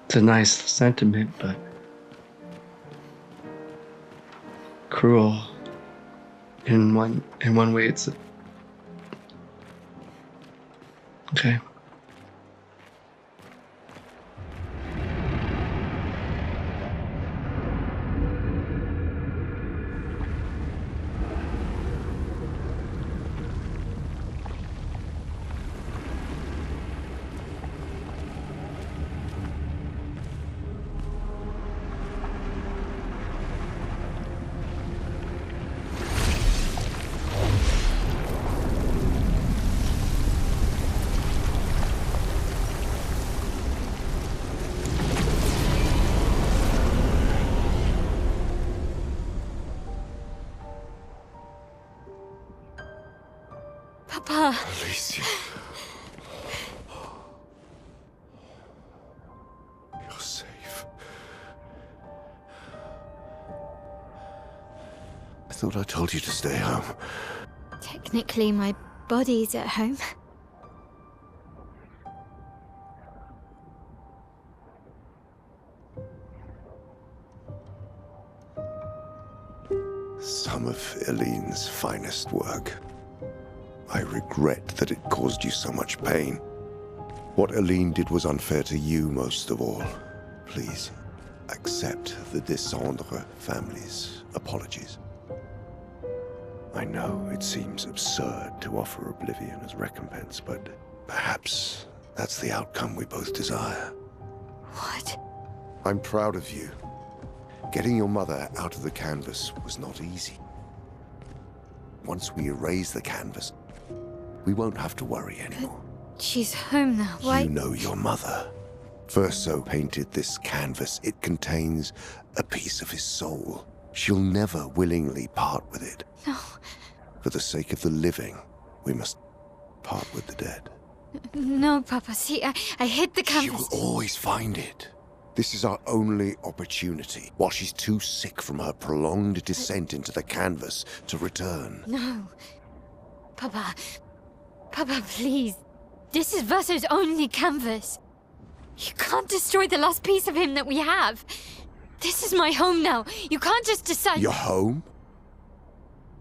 It's a nice sentiment, but cruel. In one way, it's okay. Papa. Alicia. You're safe. I thought I told you to stay home. Technically, my body's at home. some of Elene's finest work. I regret that it caused you so much pain. What Elene did was unfair to you most of all. Please, accept the Descendre family's apologies. I know it seems absurd to offer oblivion as recompense, but perhaps that's the outcome we both desire. What? I'm proud of you. Getting your mother out of the canvas was not easy. Once we erase the canvas, we won't have to worry anymore. She's home now. Why? You know your mother. Verso painted this canvas. It contains a piece of his soul. She'll never willingly part with it. No. For the sake of the living, we must part with the dead. No, Papa. See, I hid the canvas. She will always find it. This is our only opportunity, while she's too sick from her prolonged descent into the canvas to return. No. Papa. Papa, please. This is Verso's only canvas. You can't destroy the last piece of him that we have. This is my home now. You can't just decide... Your home?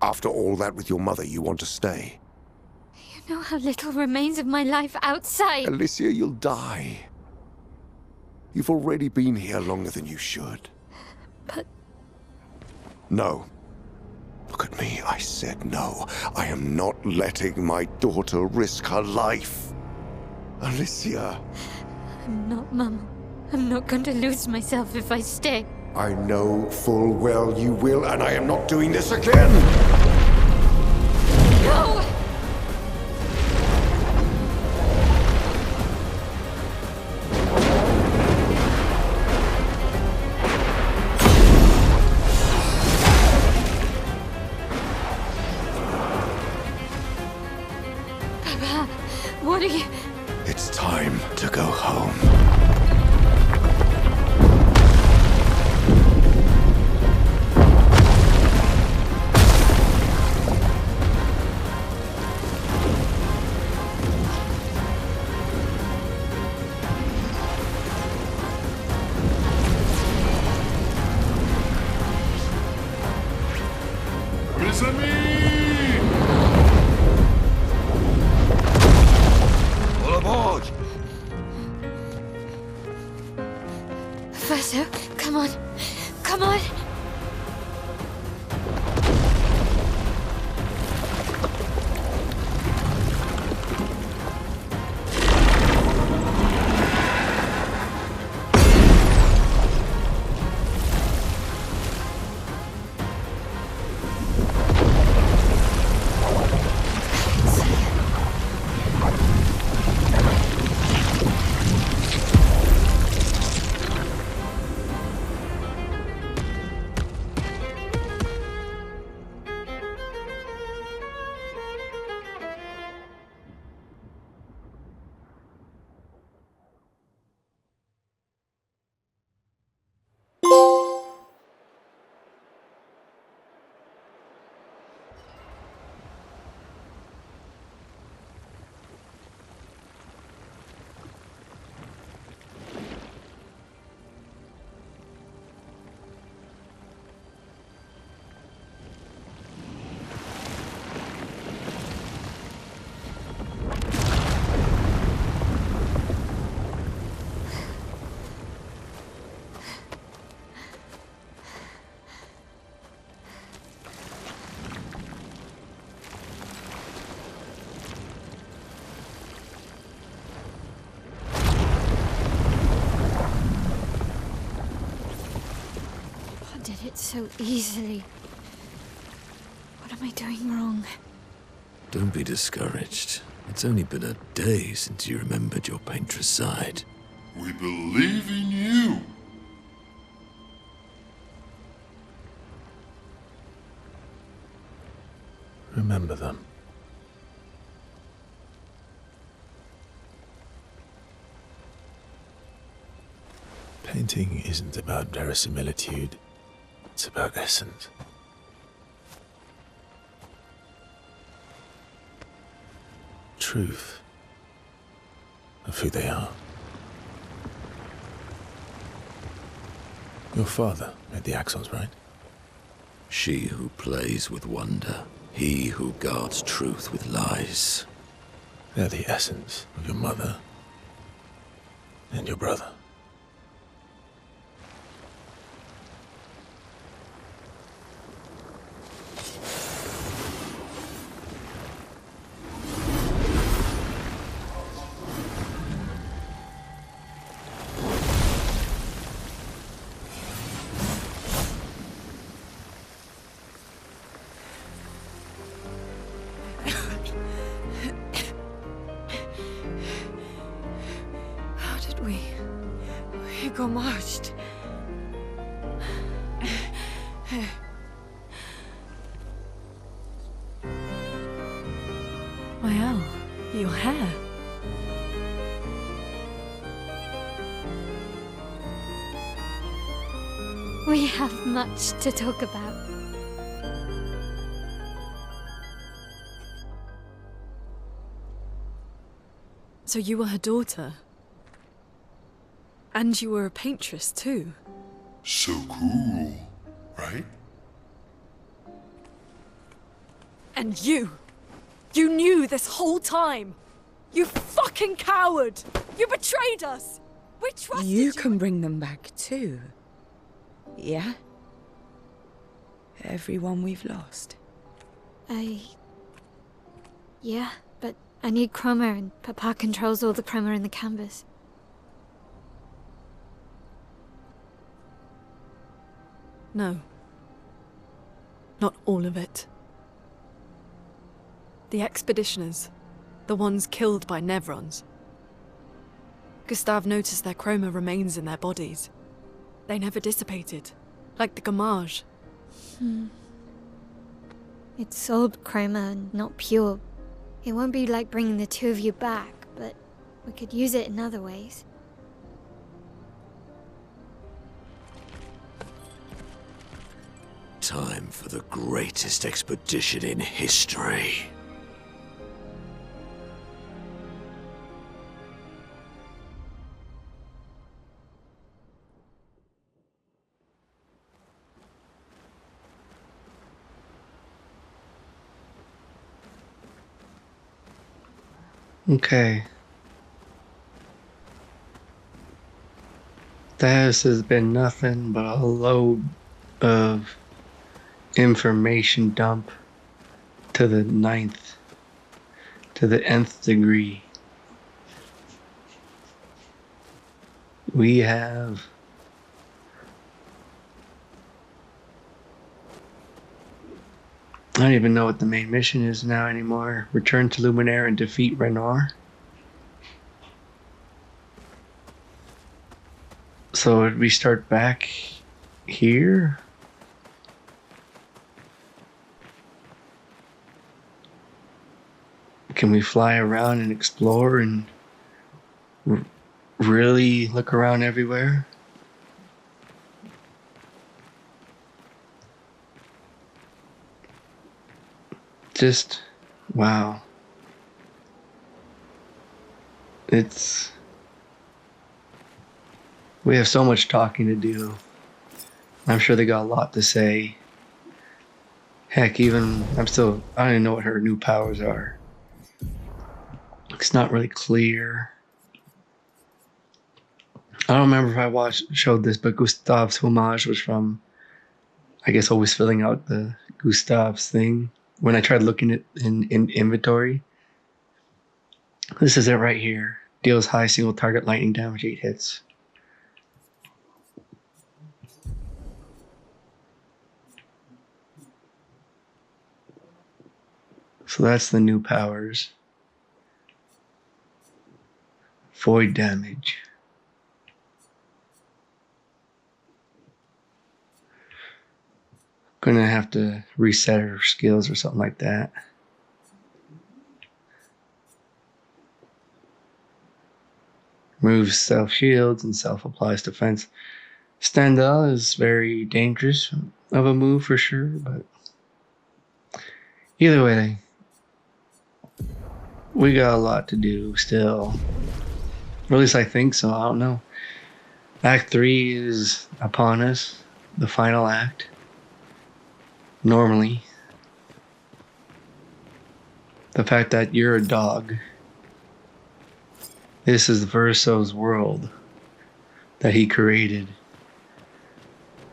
After all that with your mother, you want to stay? You know how little remains of my life outside. Alicia, you'll die. You've already been here longer than you should. But... No. Look at me, I said no. I am not letting my daughter risk her life. Alicia. I'm not, Mama. I'm not going to lose myself if I stay. I know full well you will, and I am not doing this again! No! Papa, what are you... It's time to go home. Verso, come on. Come on. So easily. What am I doing wrong? Don't be discouraged. It's only been a day since you remembered your Paintress side. We believe in you. Remember them. Painting isn't about verisimilitude. It's about essence. Truth of who they are. Your father made the axles, right? She who plays with wonder, he who guards truth with lies. They're the essence of your mother and your brother. We got marched. Maelle, your hair. We have much to talk about. So you were her daughter? And you were a paintress too? So cool, right? And you knew this whole time! You fucking coward! You betrayed us! We trusted you! You can bring them back too. Yeah? Everyone we've lost. Yeah, but I need chroma and Papa controls all the chroma in the canvas. No. Not all of it. The expeditioners. The ones killed by Nevrons. Gustave noticed their chroma remains in their bodies. They never dissipated. Like the gamage. It's sold chroma and not pure. It won't be like bringing the two of you back, but we could use it in other ways. Time for the greatest expedition in history. Okay. This has been nothing but a load of information dump to the 9th, to the nth degree. We have I don't even know what the main mission is now anymore. Return to Luminaire and defeat Renard. So would we start back here? Can we fly around and explore and really look around everywhere? Just, wow. We have so much talking to do. I'm sure they got a lot to say. Heck, even, I don't even know what her new powers are. It's not really clear. I don't remember if I showed this, but Gustave's homage was from, I guess, always filling out the Gustave's thing. When I tried looking at in inventory, this is it right here. Deals high single target lightning damage, 8 hits. So that's the new powers. Void damage. Gonna have to reset her skills or something like that. Moves self shields and self applies defense. Standell is very dangerous of a move for sure, but either way, we got a lot to do still. Or at least I think so. I don't know. Act 3 is upon us, the final act. normally. The fact that you're a dog. This is Verso's world that he created.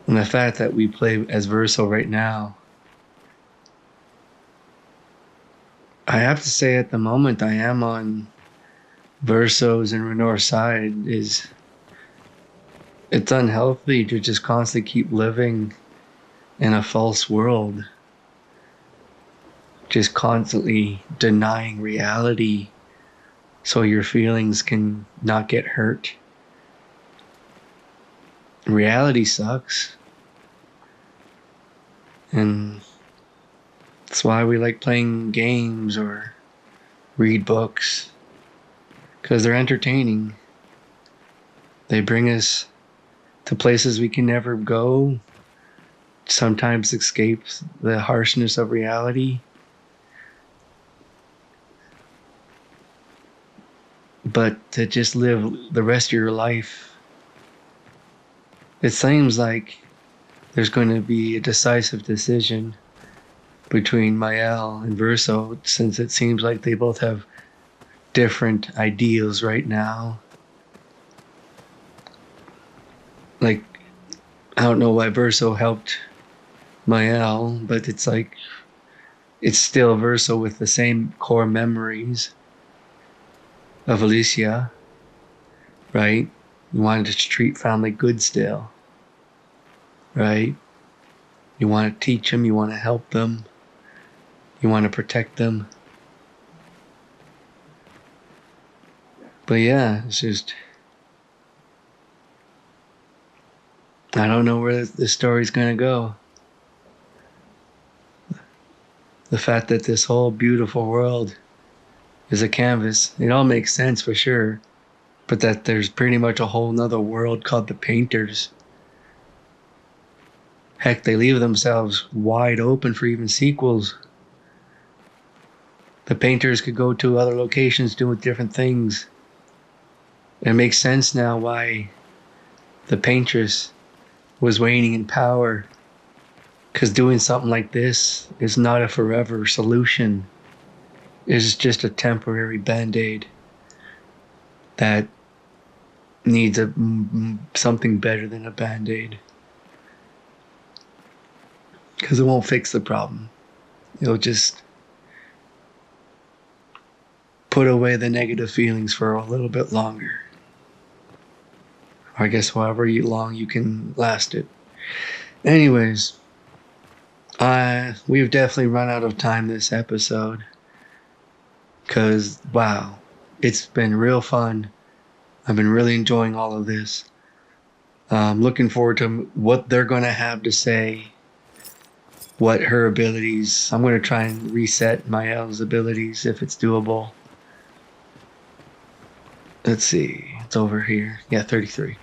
And the fact that we play as Verso right now, I have to say at the moment I am on Verso's and Renor's side. It's unhealthy to just constantly keep living in a false world. Just constantly denying reality so your feelings can not get hurt. Reality sucks. And that's why we like playing games or read books. Because they're entertaining. They bring us to places we can never go. Sometimes escape the harshness of reality. But to just live the rest of your life, it seems like there's going to be a decisive decision between Maelle and Verso, since it seems like they both have different ideals right now. Like, I don't know why Verso helped Maelle, but it's like, it's still Verso with the same core memories of Alicia, right? You wanted to treat family good still, right? You want to teach them, you want to help them, you want to protect them. But yeah, it's just, I don't know where this story's gonna go. The fact that this whole beautiful world is a canvas, it all makes sense for sure. But that there's pretty much a whole nother world called the Painters. Heck, they leave themselves wide open for even sequels. The Painters could go to other locations doing different things. It makes sense now why the Paintress was waning in power. Because doing something like this is not a forever solution. It's just a temporary band-aid that needs something better than a band-aid. Because it won't fix the problem. It'll just put away the negative feelings for a little bit longer. Or I guess however long you can last it. Anyways, we've definitely run out of time this episode. Because, wow, it's been real fun. I've been really enjoying all of this. Looking forward to what they're going to have to say. What her abilities. I'm going to try and reset Maelle's abilities if it's doable. Let's see. It's over here. Yeah, 33.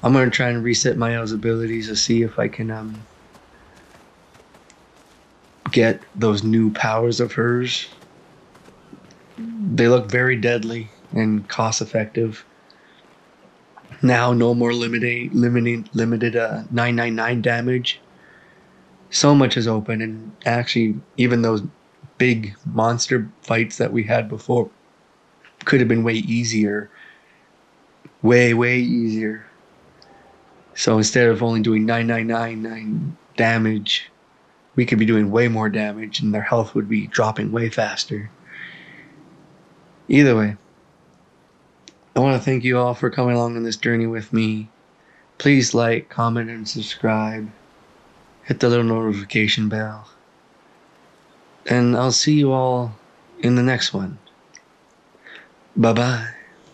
I'm going to try and reset Maelle's abilities to see if I can get those new powers of hers. They look very deadly and cost effective. Now no more limited 999 damage. So much is open, and actually even those big monster fights that we had before could have been way easier. Way easier. So instead of only doing 999 damage, we could be doing way more damage, and their health would be dropping way faster. Either way, I want to thank you all for coming along on this journey with me. Please like, comment, and subscribe. Hit the little notification bell. And I'll see you all in the next one. Bye-bye.